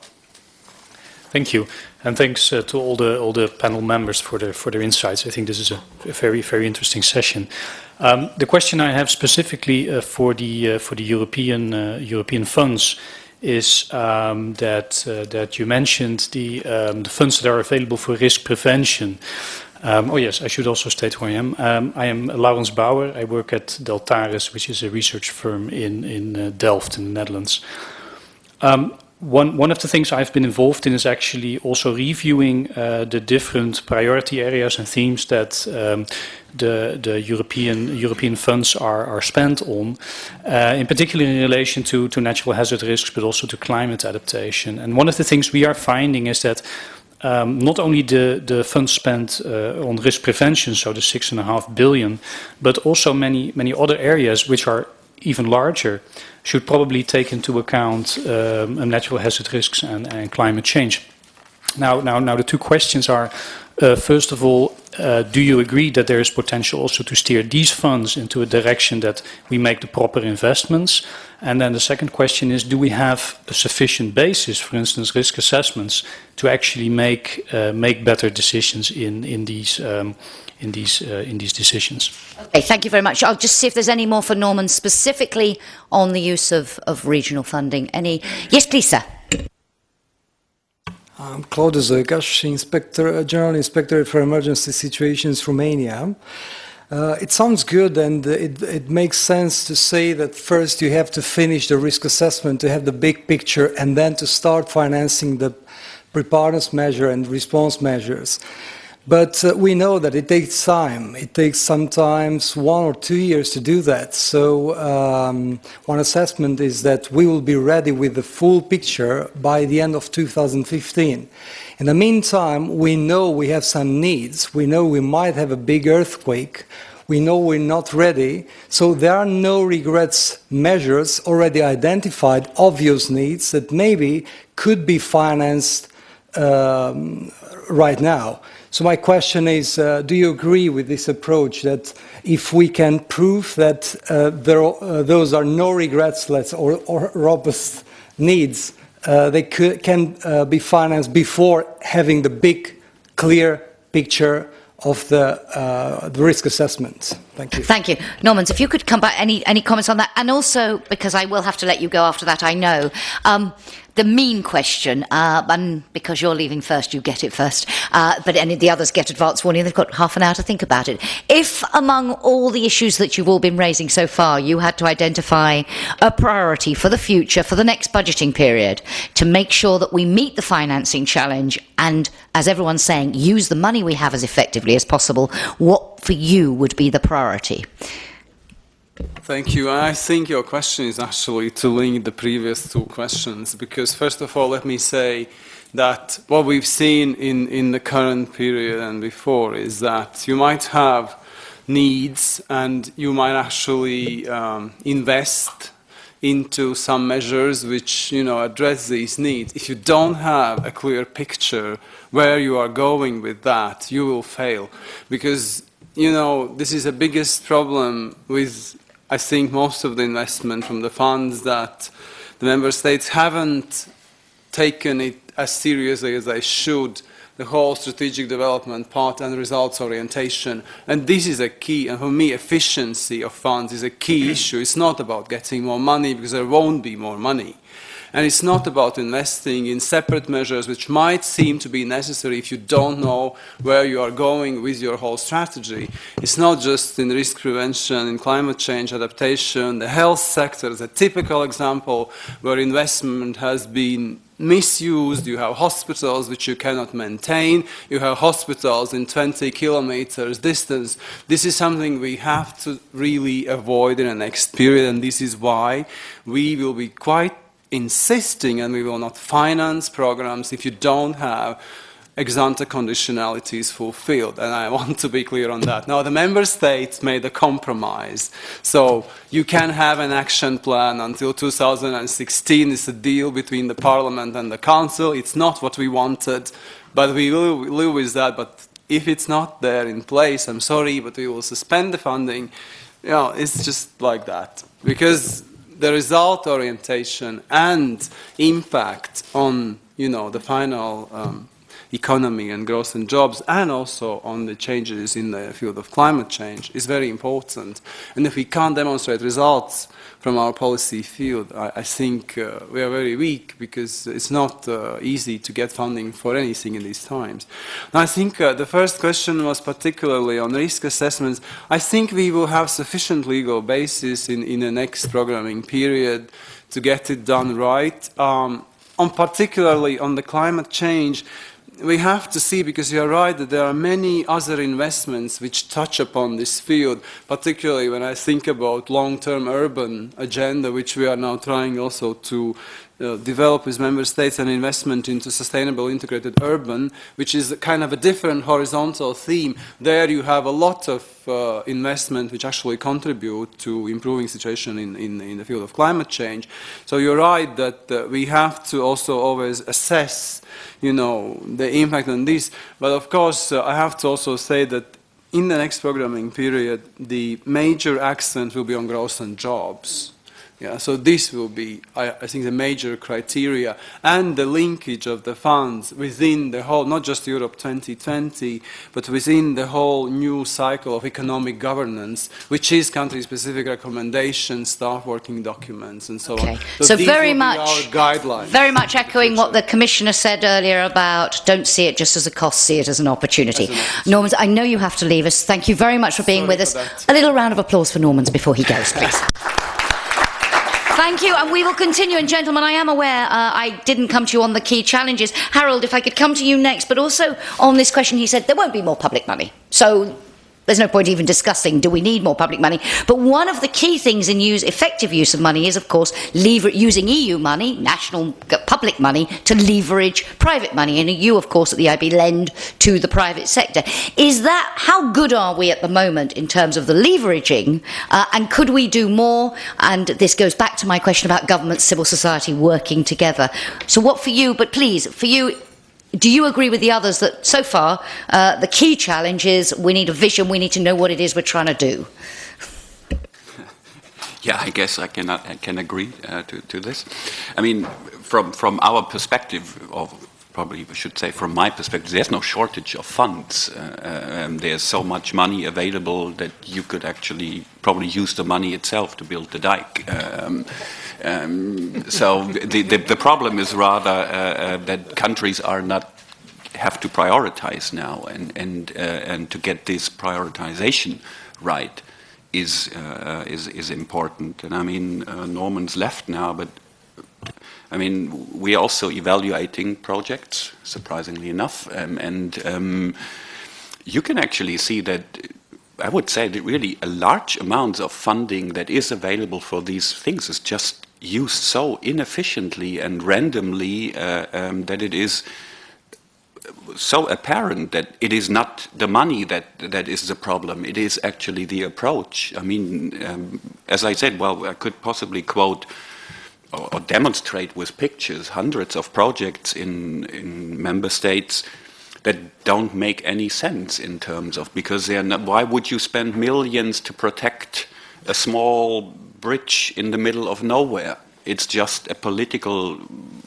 Thank you, and thanks to all the panel members for their insights. I think this is a very, very interesting session. The question I have specifically for the European funds is that you mentioned the funds that are available for risk prevention. Oh yes, I should also state who I am. I am Laurens Bauer. I work at Deltaris, which is a research firm in Delft in the Netherlands. One of the things I've been involved in is actually also reviewing the different priority areas and themes that the European funds are spent on, in particular in relation to natural hazard risks, but also to climate adaptation. And one of the things we are finding is that not only the funds spent on risk prevention, so the 6.5 billion, but also many other areas which are even larger should probably take into account natural hazard risks and climate change. Now the two questions are, first of all, do you agree that there is potential also to steer these funds into a direction that we make the proper investments? And then the second question is, do we have a sufficient basis, for instance, risk assessments, to actually make better decisions in these decisions? Okay, thank you very much. I'll just see if there's any more for Norman, specifically on the use of regional funding. Any? Yes, please, sir. I'm Claudiu Zoicaș, General Inspector for Emergency Situations, Romania. It sounds good, and it makes sense to say that first you have to finish the risk assessment to have the big picture, and then to start financing the preparedness measure and response measures. But we know that it takes time. It takes sometimes 1 or 2 years to do that. So one assessment is that we will be ready with the full picture by the end of 2015. In the meantime, we know we have some needs. We know we might have a big earthquake. We know we're not ready. So there are no regrets measures already identified, obvious needs that maybe could be financed right now. So my question is, do you agree with this approach that if we can prove that those are no regrets or robust needs, they can be financed before having the big, clear picture of the risk assessment? Thank you. Thank you. Normunds, if you could come back, any comments on that? And also, because I will have to let you go after that, I know, the mean question, and because you're leaving first, you get it first, but any of the others get advance warning, they've got half an hour to think about it. If among all the issues that you've all been raising so far, you had to identify a priority for the future, for the next budgeting period, to make sure that we meet the financing challenge and, as everyone's saying, use the money we have as effectively as possible, what for you would be the priority? Thank you. I think your question is actually to link the previous two questions, because first of all, let me say that what we've seen in the current period and before is that you might have needs and you might actually invest into some measures which, address these needs. If you don't have a clear picture where you are going with that, you will fail. Because, this is the biggest problem with, I think, most of the investment from the funds, that the member states haven't taken it as seriously as they should, the whole strategic development part and results orientation. And this is a key, and for me, efficiency of funds is a key issue. It's not about getting more money, because there won't be more money. And it's not about investing in separate measures which might seem to be necessary if you don't know where you are going with your whole strategy. It's not just in risk prevention, in climate change adaptation. The health sector is a typical example where investment has been misused. You have hospitals which you cannot maintain. You have hospitals in 20 kilometers distance. This is something we have to really avoid in the next period, and this is why we will be quite insisting, and we will not finance programs if you don't have ex-ante conditionalities fulfilled. And I want to be clear on that. Now, the member states made a compromise. So you can have an action plan until 2016. It's a deal between the Parliament and the Council. It's not what we wanted, but we will live with that. But if it's not there in place, I'm sorry, but we will suspend the funding. It's just like that. Because the result orientation and impact on, the final economy and growth and jobs, and also on the changes in the field of climate change is very important. And if we can't demonstrate results from our policy field, I think we are very weak, because it's not easy to get funding for anything in these times. Now, I think the first question was particularly on risk assessments. I think we will have sufficient legal basis in the next programming period to get it done right. Particularly on the climate change, we have to see, because you are right, that there are many other investments which touch upon this field, particularly when I think about long-term urban agenda, which we are now trying also to develop with member states an investment into sustainable integrated urban, which is kind of a different horizontal theme. There you have a lot of investment which actually contribute to improving situation in the field of climate change. So you're right that we have to also always assess, you know, the impact on this. But of course, I have to also say that in the next programming period, the major accent will be on growth and jobs. Yeah, so this will be, I think, the major criteria, and the linkage of the funds within the whole, not just Europe 2020, but within the whole new cycle of economic governance, which is country-specific recommendations, staff working documents, and so on. So these very will be much, our guidelines. very much echoing what the Commissioner said earlier about don't see it just as a cost, see it as an opportunity. Normunds, I know you have to leave us. Thank you very much for being with us. A little round of applause for Normunds before he goes, please. Thank you, and we will continue. And gentlemen, I am aware I didn't come to you on the key challenges. Harald, if I could come to you next, but also on this question, he said there won't be more public money. So there's no point even discussing, do we need more public money? But one of the key things in effective use of money is, of course, using EU money, national public money, to leverage private money. And you, of course, at the IB lend to the private sector. Is that, how good are we at the moment in terms of the leveraging? And could we do more? And this goes back to my question about government, civil society working together. So what for you, but please, for you, do you agree with the others that so far the key challenge is we need a vision, we need to know what it is we're trying to do? Yeah, I guess I can agree to this. I mean, from our perspective, or probably I should say from my perspective, there's no shortage of funds. There's so much money available that you could actually probably use the money itself to build the dike. So the problem is rather that countries are not have to prioritize now, and to get this prioritization right is important. And I mean, Norman's left now, but I mean, we're also evaluating projects, surprisingly enough, and you can actually see that. I would say that really a large amount of funding that is available for these things is just used so inefficiently and randomly that it is so apparent that it is not the money that is the problem. It is actually the approach. I mean, as I said, well, I could possibly quote or demonstrate with pictures hundreds of projects in member states that don't make any sense in terms of, because they're not, why would you spend millions to protect a small bridge in the middle of nowhere? It's just a political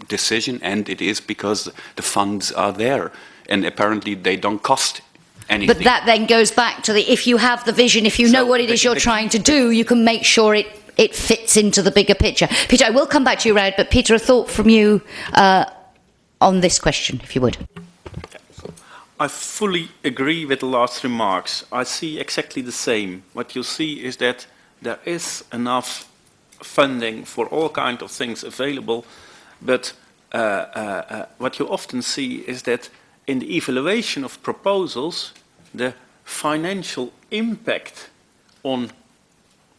decision, and it is because the funds are there, and apparently they don't cost anything. But that then goes back to the, if you have the vision, if you know what it is you're trying to do, you can make sure it fits into the bigger picture. Peter, I will come back to you, Raed, but Peter, a thought from you on this question, if you would. I fully agree with the last remarks. I see exactly the same. What you see is that there is enough funding for all kinds of things available, but what you often see is that in the evaluation of proposals, the financial impact on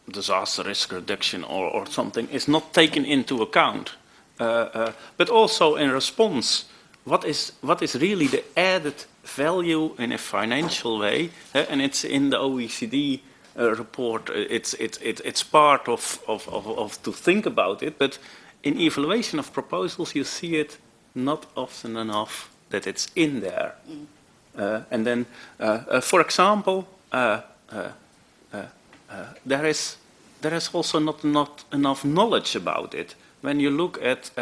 disaster risk reduction or something is not taken into account. But also in response, what is really the added value in a financial way, and it's in the OECD report. It's part of to think about it. But in evaluation of proposals, you see it not often enough that it's in there. And then, for example, there is also not enough knowledge about it. When you look at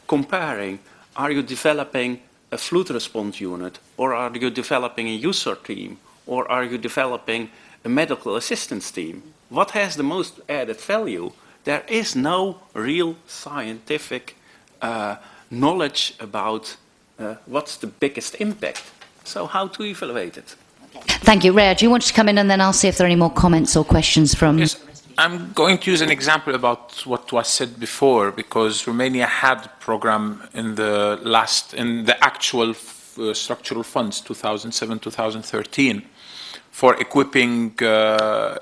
comparing, are you developing a flood response unit, or are you developing a user team, or are you developing a medical assistance team? What has the most added value? There is no real scientific knowledge about what's the biggest impact. So how to evaluate it? Thank you. Raed, do you want to come in, and then I'll see if there are any more comments or questions from... Yes, I'm going to use an example about what was said before, because Romania had a program in the actual structural funds, 2007-2013, for equipping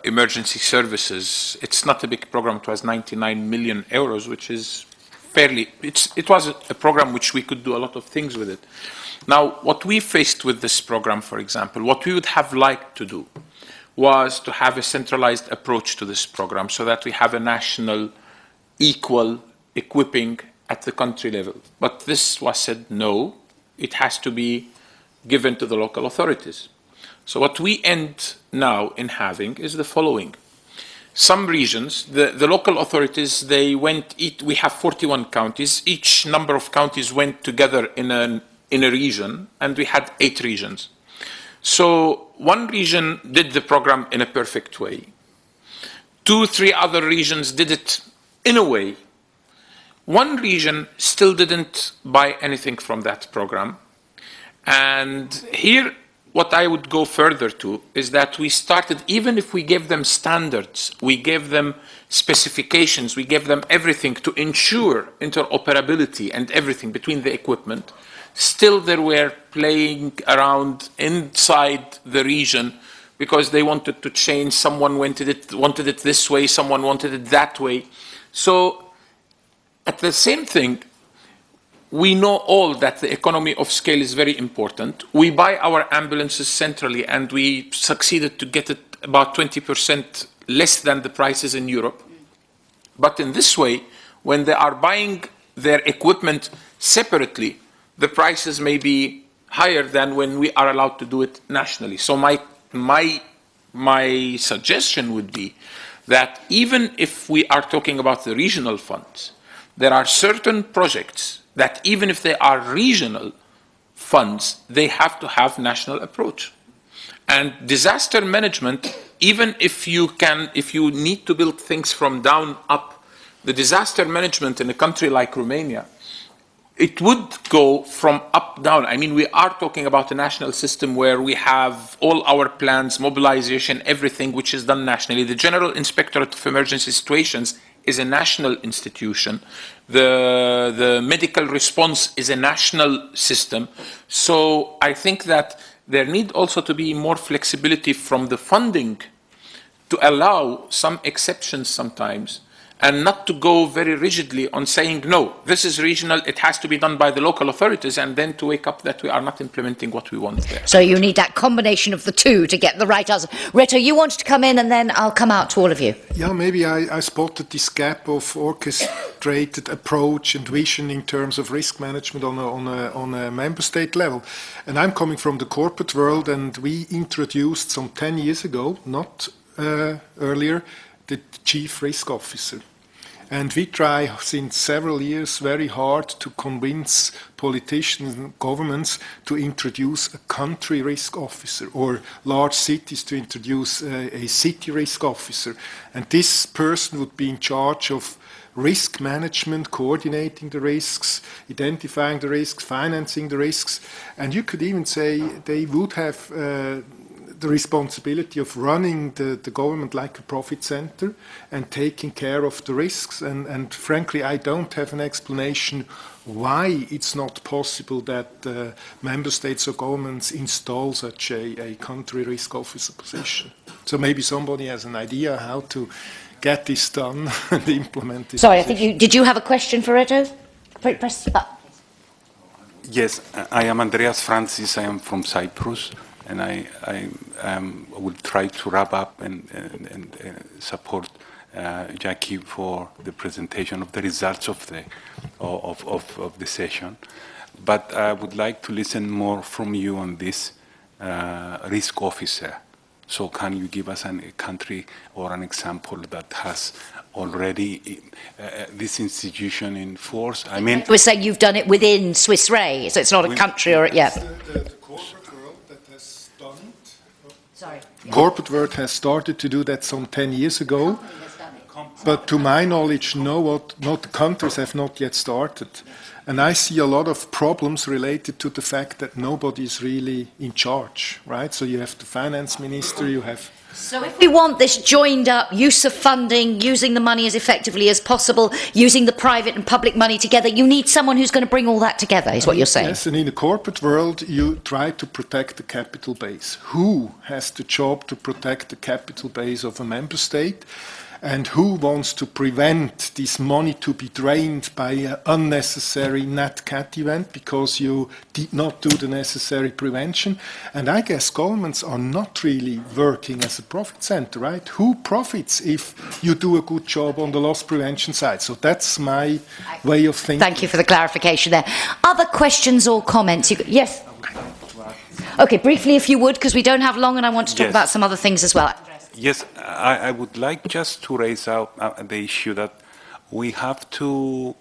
emergency services. It's not a big program. It was 99 million euros, which is fairly, it was a program which we could do a lot of things with it. Now, what we faced with this program, for example, what we would have liked to do was to have a centralized approach to this program so that we have a national equal equipping at the country level. But this was said, no, it has to be given to the local authorities. So what we end now in having is the following. Some regions, the local authorities, we have 41 counties. Each number of counties went together in a region, and we had 8 regions. So one region did the program in a perfect way. 2, 3 other regions did it in a way. One region still didn't buy anything from that program. And here, what I would go further to is that we started, even if we gave them standards, we gave them specifications, we gave them everything to ensure interoperability and everything between the equipment, still they were playing around inside the region because they wanted to change. Someone wanted it this way, someone wanted it that way. So at the same thing, we know all that the economy of scale is very important. We buy our ambulances centrally, and we succeeded to get it about 20% less than the prices in Europe. But in this way, when they are buying their equipment separately, the prices may be higher than when we are allowed to do it nationally. So my suggestion would be that even if we are talking about the regional funds, there are certain projects that even if they are regional funds, they have to have national approach. And disaster management, even if you need to build things from down up, the disaster management in a country like Romania, it would go from up down. I mean, we are talking about a national system where we have all our plans, mobilization, everything which is done nationally. The General Inspectorate of Emergency Situations is a national institution. The medical response is a national system. So I think that there need also to be more flexibility from the funding to allow some exceptions sometimes, and not to go very rigidly on saying, no, this is regional, it has to be done by the local authorities, and then to wake up that we are not implementing what we want there. So you need that combination of the two to get the right answer. Reto, you wanted to come in, and then I'll come out to all of you. Yeah, maybe I spotted this gap of orchestrated approach and vision in terms of risk management on a member state level. And I'm coming from the corporate world, and we introduced some 10 years ago, not earlier, the chief risk officer. And we try since several years very hard to convince politicians and governments to introduce a country risk officer, or large cities to introduce a city risk officer. And this person would be in charge of risk management, coordinating the risks, identifying the risks, financing the risks. And you could even say they would have the responsibility of running the government like a profit center and taking care of the risks. And frankly, I don't have an explanation why it's not possible that member states or governments install such a country risk officer position. So maybe somebody has an idea how to get this done and implement this. Sorry, position. I think did you have a question for Reto? Press up. Yes, I am Andreas Francis. I am from Cyprus. And I will try to wrap up and support Jacki for the presentation of the results of the session. But I would like to listen more from you on this risk officer. So can you give us a country or an example that has already this institution in force? I mean, we're saying you've done it within Swiss Re, so it's not a country or yeah. Sorry. Corporate world has started to do that some 10 years ago, but to my knowledge, not countries have not yet started. And I see a lot of problems related to the fact that nobody is really in charge, right? So you have the finance minister, you have... So if we want this joined up use of funding, using the money as effectively as possible, using the private and public money together, you need someone who's going to bring all that together, is what you're saying. Yes, and in the corporate world, you try to protect the capital base. Who has the job to protect the capital base of a member state? And who wants to prevent this money to be drained by an unnecessary nat cat event because you did not do the necessary prevention? And I guess governments are not really working as a profit center, right? Who profits if you do a good job on the loss prevention side? So that's my way of thinking. Thank you for the clarification there. Other questions or comments? Yes? Okay, briefly if you would, because we don't have long and I want to talk about some other things as well. Yes, I would like just to raise out the issue that we have to,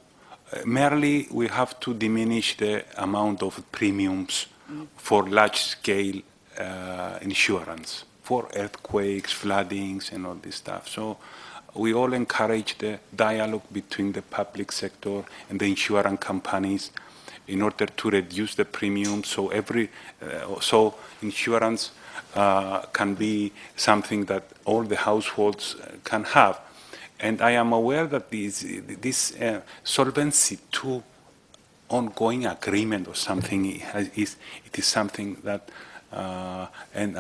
we have to diminish the amount of premiums for large-scale insurance, for earthquakes, floodings, and all this stuff. So we all encourage the dialogue between the public sector and the insurance companies in order to reduce the premium. So so insurance can be something that all the households can have. And I am aware that this Solvency II ongoing agreement or something it is something that, and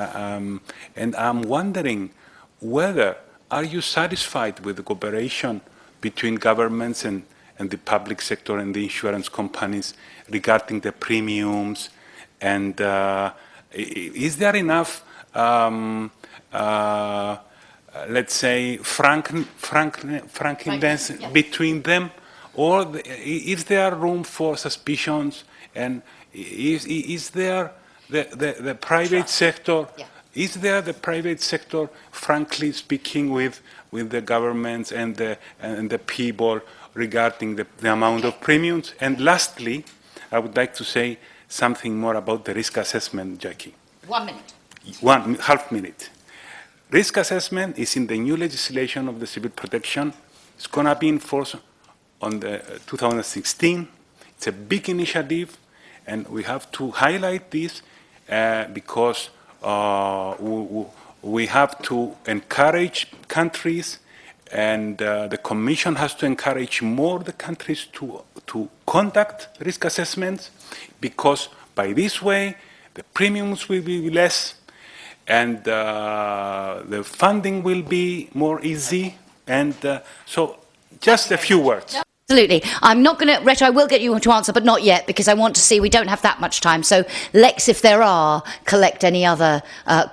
I'm wondering whether, are you satisfied with the cooperation between governments and the public sector and the insurance companies regarding the premiums, and is there enough, let's say, frankness between them, or is there room for suspicions, and is there the private sector? Is there the private sector, frankly speaking, with the governments and the people regarding the amount of premiums? And lastly, I would like to say something more about the risk assessment, Jacki. 1 minute. 1.5 minute. Risk assessment is in the new legislation of the civil protection. It's going to be enforced on the 2016. It's a big initiative, and we have to highlight this because we have to encourage countries, and the Commission has to encourage more the countries to conduct risk assessments, because by this way the premiums will be less and the funding will be more easy. And so just a few words. Absolutely. I'm not going to, Reto, I will get you to answer, but not yet, because I want to see, we don't have that much time. So, Lex, if there are, collect any other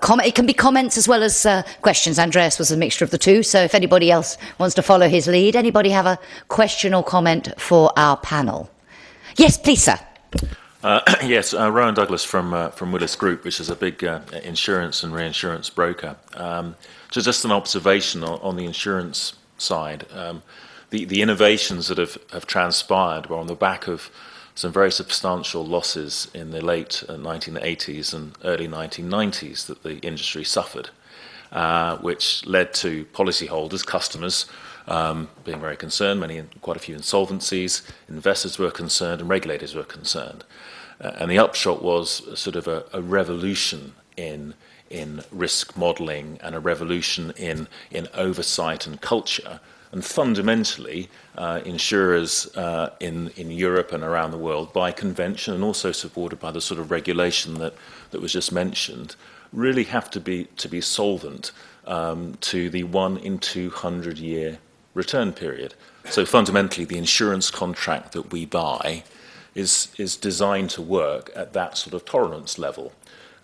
comment. It can be comments as well as questions. Andreas was a mixture of the two, so if anybody else wants to follow his lead. Anybody have a question or comment for our panel? Yes, please, sir. Yes, Rowan Douglas from Willis Group, which is a big insurance and reinsurance broker. So just an observation on the insurance side. The innovations that have transpired were on the back of some very substantial losses in the late 1980s and early 1990s that the industry suffered, which led to policyholders, customers, being very concerned, quite a few insolvencies, investors were concerned and regulators were concerned. And the upshot was sort of a revolution in risk modelling and a revolution in oversight and culture. And fundamentally, insurers in Europe and around the world, by convention and also supported by the sort of regulation that was just mentioned, really have to be solvent to the 1 in 200 year return period. So fundamentally, the insurance contract that we buy is designed to work at that sort of tolerance level.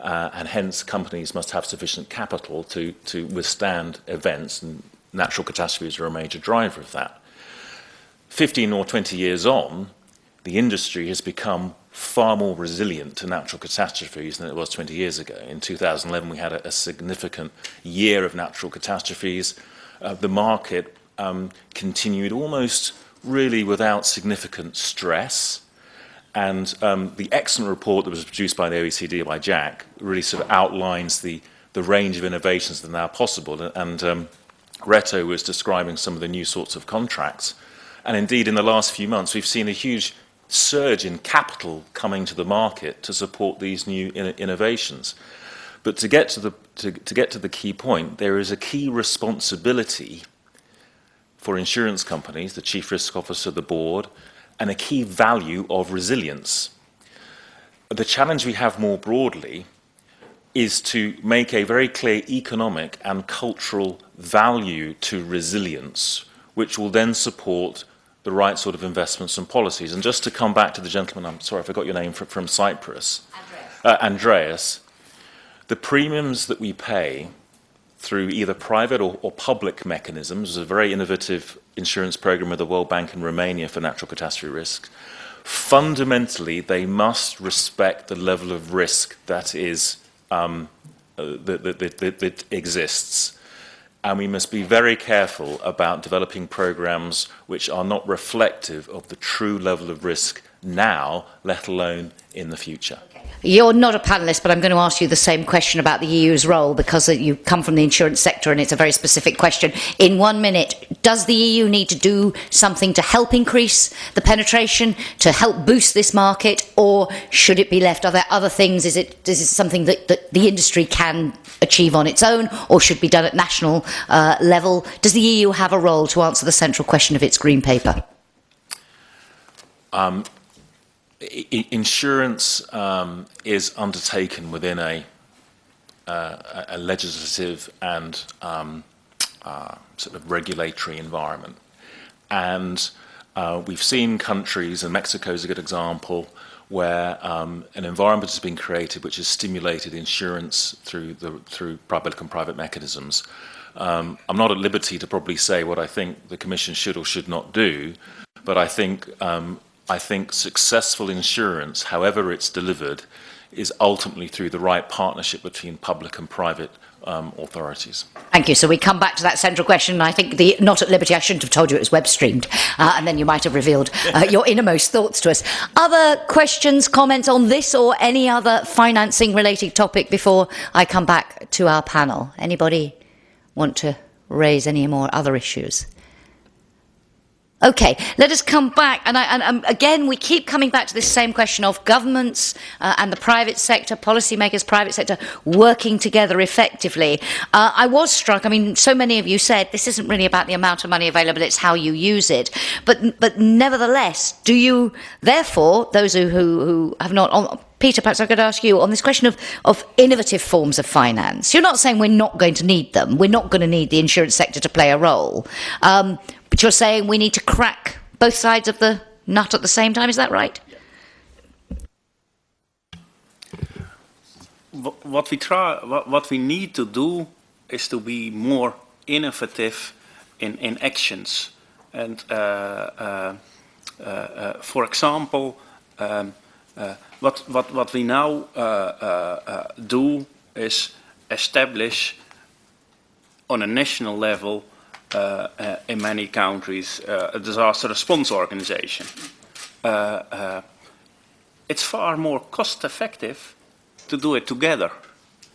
And hence, companies must have sufficient capital to withstand events, and natural catastrophes are a major driver of that. 15 or 20 years on, the industry has become far more resilient to natural catastrophes than it was 20 years ago. In 2011, we had a significant year of natural catastrophes. The market continued almost really without significant stress. And the excellent report that was produced by the OECD, by Jack, really sort of outlines the range of innovations that are now possible. And Reto was describing some of the new sorts of contracts. And indeed, in the last few months, we've seen a huge surge in capital coming to the market to support these new innovations. But to get to the key point, there is a key responsibility for insurance companies, the chief risk officer, the board, and a key value of resilience. The challenge we have more broadly is to make a very clear economic and cultural value to resilience, which will then support the right sort of investments and policies. And just to come back to the gentleman, I'm sorry, I forgot your name, from Cyprus, Andreas, the premiums that we pay through either private or public mechanisms, there's a very innovative insurance program with the World Bank in Romania for natural catastrophe risk. Fundamentally, they must respect the level of risk that is that exists. And we must be very careful about developing programs which are not reflective of the true level of risk now, let alone in the future. You're not a panellist, but I'm going to ask you the same question about the EU's role, because you come from the insurance sector and it's a very specific question. In 1 minute, does the EU need to do something to help increase the penetration, to help boost this market, or should it be left? Are there other things? Is it something that the industry can achieve on its own, or should be done at national level? Does the EU have a role to answer the central question of its Green Paper? Insurance is undertaken within a legislative and sort of regulatory environment. And we've seen countries, and Mexico is a good example, where an environment has been created which has stimulated insurance through public and private mechanisms. I'm not at liberty to probably say what I think the Commission should or should not do, but I think successful insurance, however it's delivered, is ultimately through the right partnership between public and private authorities. Thank you. So we come back to that central question. I think the not at liberty, I shouldn't have told you it was web streamed, and then you might have revealed your innermost thoughts to us. Other questions, comments on this or any other financing related topic before I come back to our panel? Anybody want to raise any more other issues? Okay, let us come back, and again, we keep coming back to this same question of governments and the private sector, policymakers, private sector, working together effectively. I was struck, I mean, so many of you said this isn't really about the amount of money available, it's how you use it. But nevertheless, do you, therefore, those who have not... Peter, perhaps I could ask you on this question of innovative forms of finance. You're not saying we're not going to need them. We're not going to need the insurance sector to play a role. But you're saying we need to crack both sides of the nut at the same time. Is that right? What we need to do is to be more innovative in actions. And for example, what we now do is establish on a national level in many countries a disaster response organization. It's far more cost effective to do it together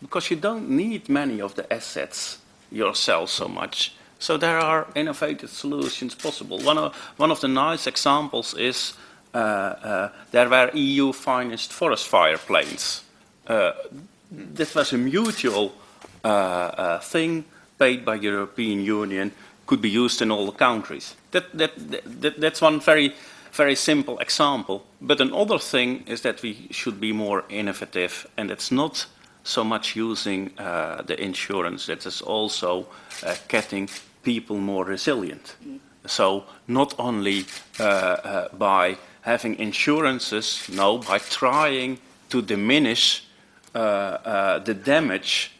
because you don't need many of the assets yourself so much. So there are innovative solutions possible. One of the nice examples is there were EU-financed forest fire planes. This was a mutual thing paid by European Union, could be used in all the countries. That's one very, very simple example. But another thing is that we should be more innovative, and it's not so much using the insurance, that is also getting people more resilient. So not only by having insurances, no, by trying to diminish the damage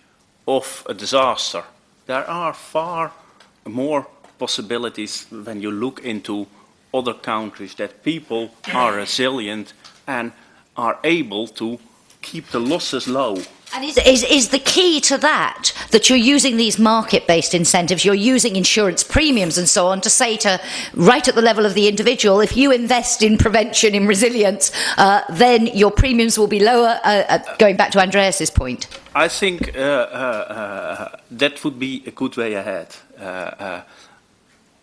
of a disaster. There are far more possibilities when you look into other countries that people are resilient and are able to keep the losses low. And is the key to that you're using these market-based incentives, you're using insurance premiums and so on to say to, right at the level of the individual, if you invest in prevention, in resilience, then your premiums will be lower, going back to Andreas's point? I think that would be a good way ahead.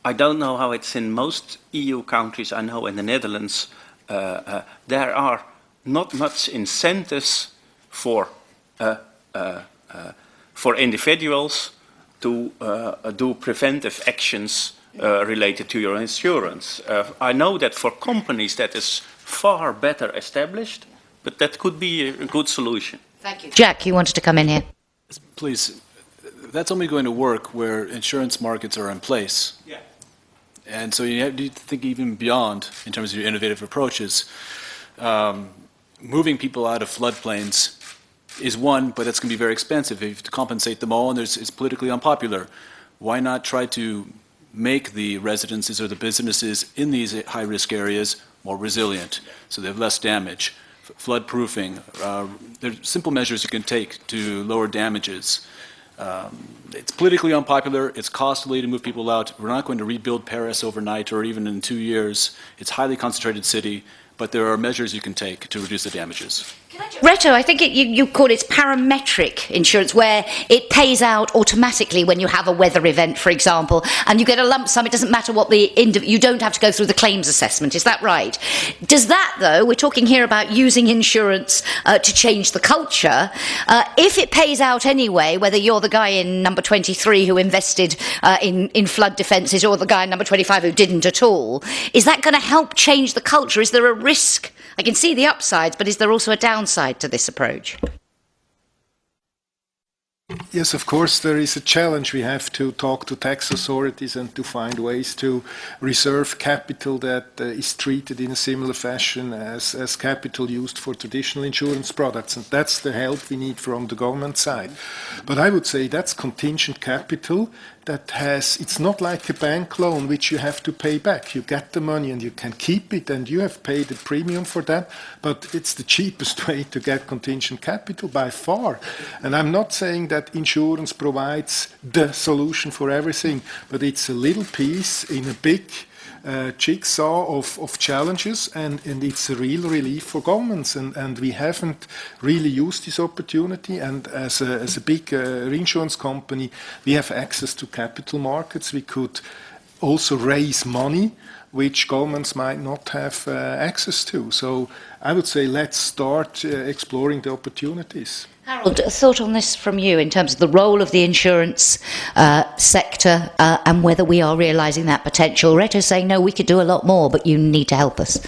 I don't know how it's in most EU countries. I know in the Netherlands there are not much incentives for individuals to do preventive actions related to your insurance. I know that for companies that is far better established, but that could be a good solution. Thank you. Jack, you wanted to come in here. Please, that's only going to work where insurance markets are in place. Yeah. And so you have to think even beyond in terms of your innovative approaches. Moving people out of floodplains is one, but that's going to be very expensive. If you have to compensate them all, and it's politically unpopular. Why not try to make the residences or the businesses in these high-risk areas more resilient, so they have less damage? Flood-proofing, there's simple measures you can take to lower damages. It's politically unpopular, it's costly to move people out. We're not going to rebuild Paris overnight or even in 2 years. It's a highly concentrated city, but there are measures you can take to reduce the damages. Reto, I think you call it parametric insurance, where it pays out automatically when you have a weather event, for example, and you get a lump sum. It doesn't matter what you don't have to go through the claims assessment. Is that right? Does that, though, we're talking here about using insurance to change the culture, if it pays out anyway, whether you're the guy in number 23 who invested in flood defences or the guy in number 25 who didn't at all, is that going to help change the culture? Is there a risk? I can see the upsides, but is there also a downside to this approach? Yes, of course, there is a challenge. We have to talk to tax authorities and to find ways to reserve capital that is treated in a similar fashion as capital used for traditional insurance products. And that's the help we need from the government side. But I would say that's contingent capital that it's not like a bank loan which you have to pay back. You get the money and you can keep it and you have paid a premium for that, but it's the cheapest way to get contingent capital by far. And I'm not saying that insurance provides the solution for everything, but it's a little piece in a big jigsaw of challenges, and it's a real relief for governments, and we haven't really used this opportunity. And as a big reinsurance company, we have access to capital markets. We could also raise money which governments might not have access to. So I would say let's start exploring the opportunities. Harald, a thought on this from you in terms of the role of the insurance sector and whether we are realising that potential. Reto saying, no, we could do a lot more, but you need to help us.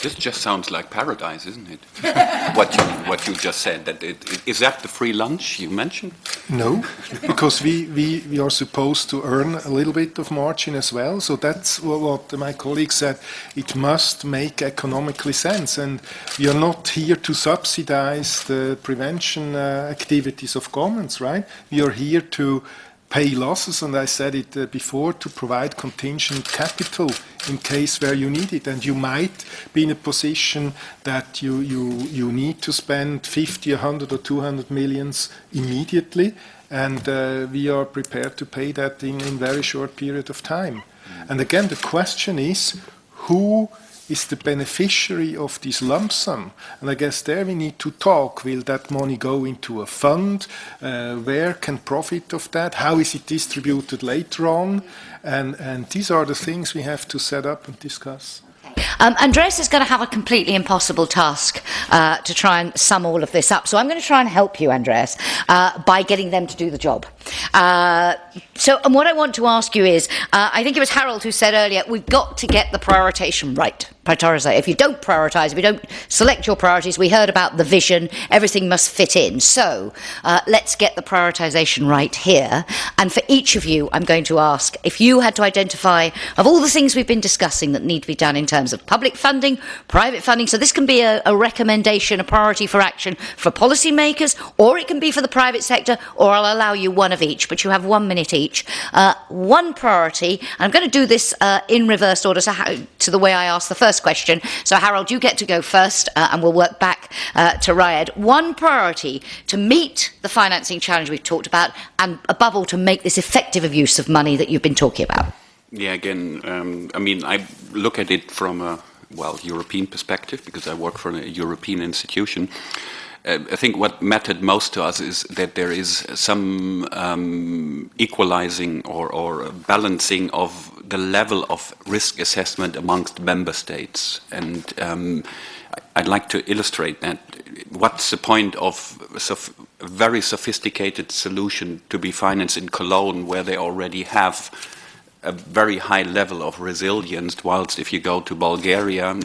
This just sounds like paradise, isn't it? what you just said. Is that the free lunch you mentioned? No, because we are supposed to earn a little bit of margin as well. So that's what my colleague said. It must make economically sense. And we are not here to subsidize the prevention activities of governments, right? We are here to pay losses, and I said it before, to provide contingent capital in case where you need it. And you might be in a position that you need to spend 50, 100 or 200 millions immediately, and we are prepared to pay that in very short period of time. And again, the question is, who is the beneficiary of this lump sum? And I guess there we need to talk. Will that money go into a fund? Where can profit of that? How is it distributed later on? And these are the things we have to set up and discuss. Andreas is going to have a completely impossible task to try and sum all of this up. So I'm going to try and help you, Andreas, by getting them to do the job. And what I want to ask you is, I think it was Harald who said earlier, we've got to get the prioritization right. Prioritize. If you don't prioritize, if you don't select your priorities, we heard about the vision, everything must fit in. So let's get the prioritization right here. And for each of you, I'm going to ask, if you had to identify, of all the things we've been discussing that need to be done in terms of public funding, private funding, so this can be a recommendation, a priority for action for policymakers, or it can be for the private sector, or I'll allow you one of each, but you have 1 minute each. One priority, and I'm going to do this in reverse order to the way I asked the first question. So Harald, you get to go first, and we'll work back to Raed. One priority to meet the financing challenge we've talked about, and above all to make this effective of use of money that you've been talking about. Yeah, again, I mean, I look at it from a, European perspective, because I work for a European institution. I think what mattered most to us is that there is some equalizing or balancing of the level of risk assessment amongst member states. And I'd like to illustrate that. What's the point of a very sophisticated solution to be financed in Cologne, where they already have a very high level of resilience, whilst if you go to Bulgaria,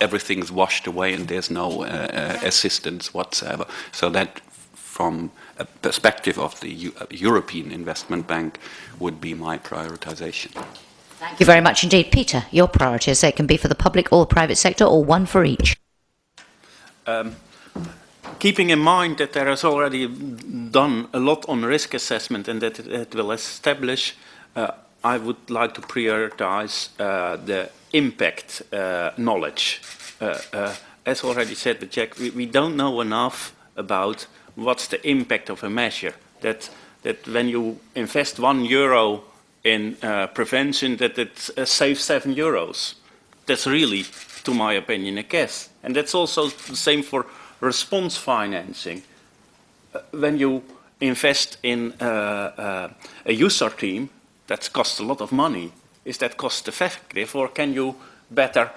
everything's washed away and there's no assistance whatsoever. So that, from a perspective of the European Investment Bank, would be my prioritization. Thank you very much indeed. Peter, your priorities, they can be for the public or the private sector, or one for each. Keeping in mind that there is already done a lot on risk assessment and that it will establish, I would like to prioritize the impact knowledge. As already said by Jack, we don't know enough about what's the impact of a measure. That when you invest €1 in prevention, that it saves €7. That's really, to my opinion, a guess. And that's also the same for response financing. When you invest in a user team, that costs a lot of money. Is that cost effective, or can you better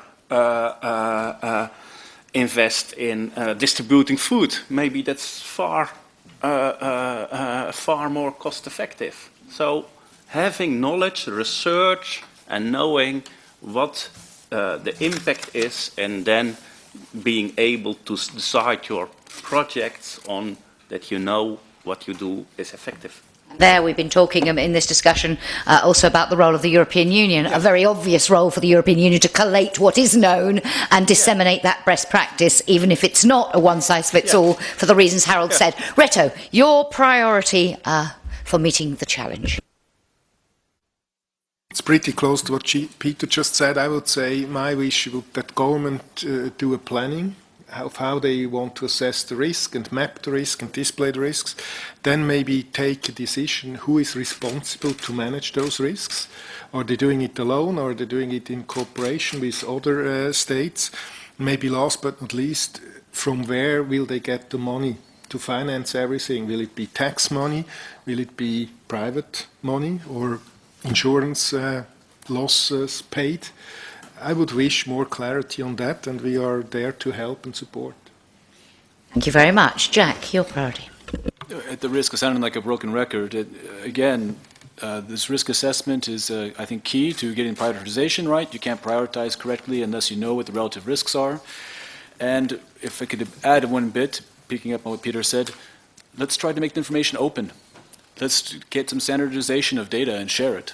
invest in distributing food? Maybe that's far more cost effective. So having knowledge, research, and knowing what the impact is, and then being able to decide your projects on that, you know what you do is effective. There, we've been talking in this discussion also about the role of the European Union, a very obvious role for the European Union to collate what is known and disseminate that best practice, even if it's not a one-size-fits-all, for the reasons Harald said. Reto, your priority for meeting the challenge? It's pretty close to what Peter just said. I would say my wish would that government do a planning of how they want to assess the risk and map the risk and display the risks, then maybe take a decision who is responsible to manage those risks. Are they doing it alone, or are they doing it in cooperation with other states? Maybe last but not least, from where will they get the money to finance everything? Will it be tax money? Will it be private money or insurance losses paid? I would wish more clarity on that, and we are there to help and support. Thank you very much. Jack, your priority. At the risk of sounding like a broken record, this risk assessment is, I think, key to getting prioritization right. You can't prioritize correctly unless you know what the relative risks are. And if I could add one bit, picking up on what Peter said, let's try to make the information open. Let's get some standardization of data and share it.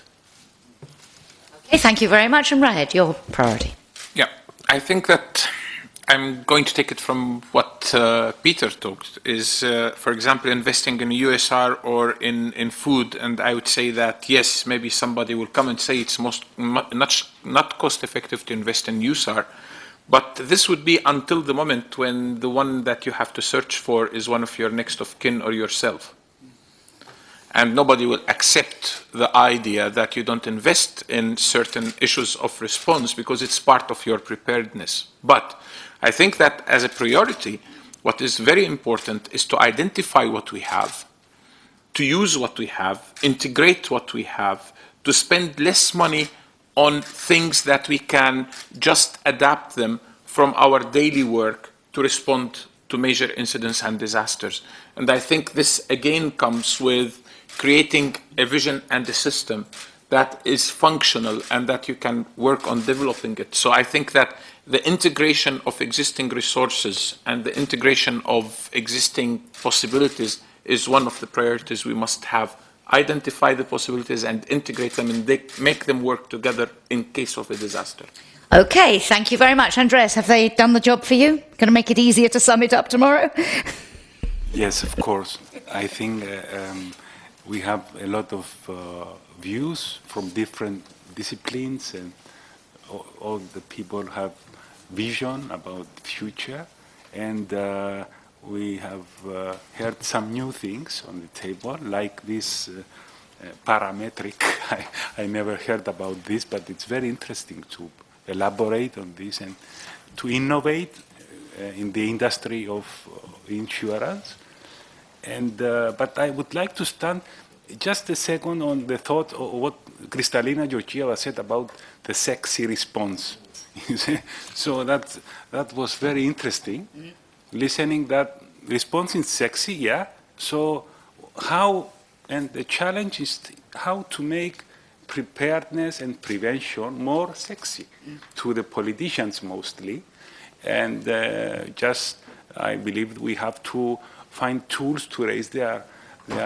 Okay, thank you very much. And Raed, your priority. Yeah, I think that I'm going to take it from what Peter talked, is, for example, investing in USR or in food. And I would say that, yes, maybe somebody will come and say it's not cost effective to invest in USR. But this would be until the moment when the one that you have to search for is one of your next of kin or yourself. And nobody will accept the idea that you don't invest in certain issues of response because it's part of your preparedness. But I think that as a priority, what is very important is to identify what we have, to use what we have, integrate what we have, to spend less money on things that we can just adapt them from our daily work to respond to major incidents and disasters. And I think this again comes with creating a vision and a system that is functional and that you can work on developing it. So I think that the integration of existing resources and the integration of existing possibilities is one of the priorities we must have. Identify the possibilities and integrate them and make them work together in case of a disaster. Okay, thank you very much. Andreas, have they done the job for you? Going to make it easier to sum it up tomorrow? Yes, of course. I think we have a lot of views from different disciplines, and all the people have vision about the future, and we have heard some new things on the table, like this parametric. I never heard about this, but it's very interesting to elaborate on this and to innovate in the industry of insurance. And but I would like to stand just a second on the thought of what Kristalina Georgieva said about the sexy response. So that was very interesting. Listening that response is sexy, yeah. So how, and the challenge is how to make preparedness and prevention more sexy to the politicians mostly. And I believe we have to find tools to raise their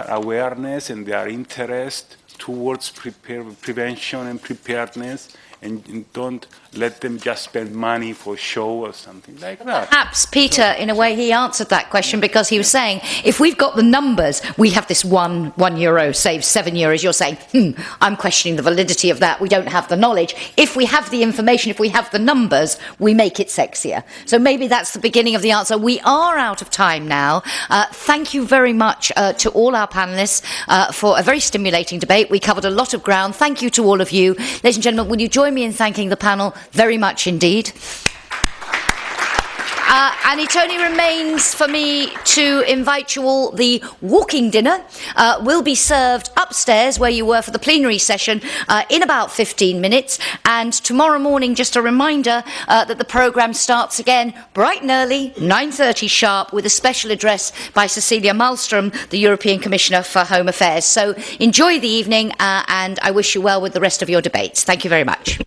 awareness and their interest towards prevention and preparedness, and don't let them just spend money for show or something like that. Perhaps, Peter, in a way, he answered that question because he was saying, if we've got the numbers, we have this €1 saves €7. You're saying, I'm questioning the validity of that. We don't have the knowledge. If we have the information, if we have the numbers, we make it sexier. So maybe that's the beginning of the answer. We are out of time now. Thank you very much to all our panellists for a very stimulating debate. We covered a lot of ground. Thank you to all of you. Ladies and gentlemen, will you join me in thanking the panel very much indeed? And it only remains for me to invite you all. The walking dinner will be served upstairs where you were for the plenary session in about 15 minutes. And tomorrow morning, just a reminder that the programme starts again bright and early, 9:30 sharp, with a special address by Cecilia Malmström, the European Commissioner for Home Affairs. So enjoy the evening and I wish you well with the rest of your debates. Thank you very much.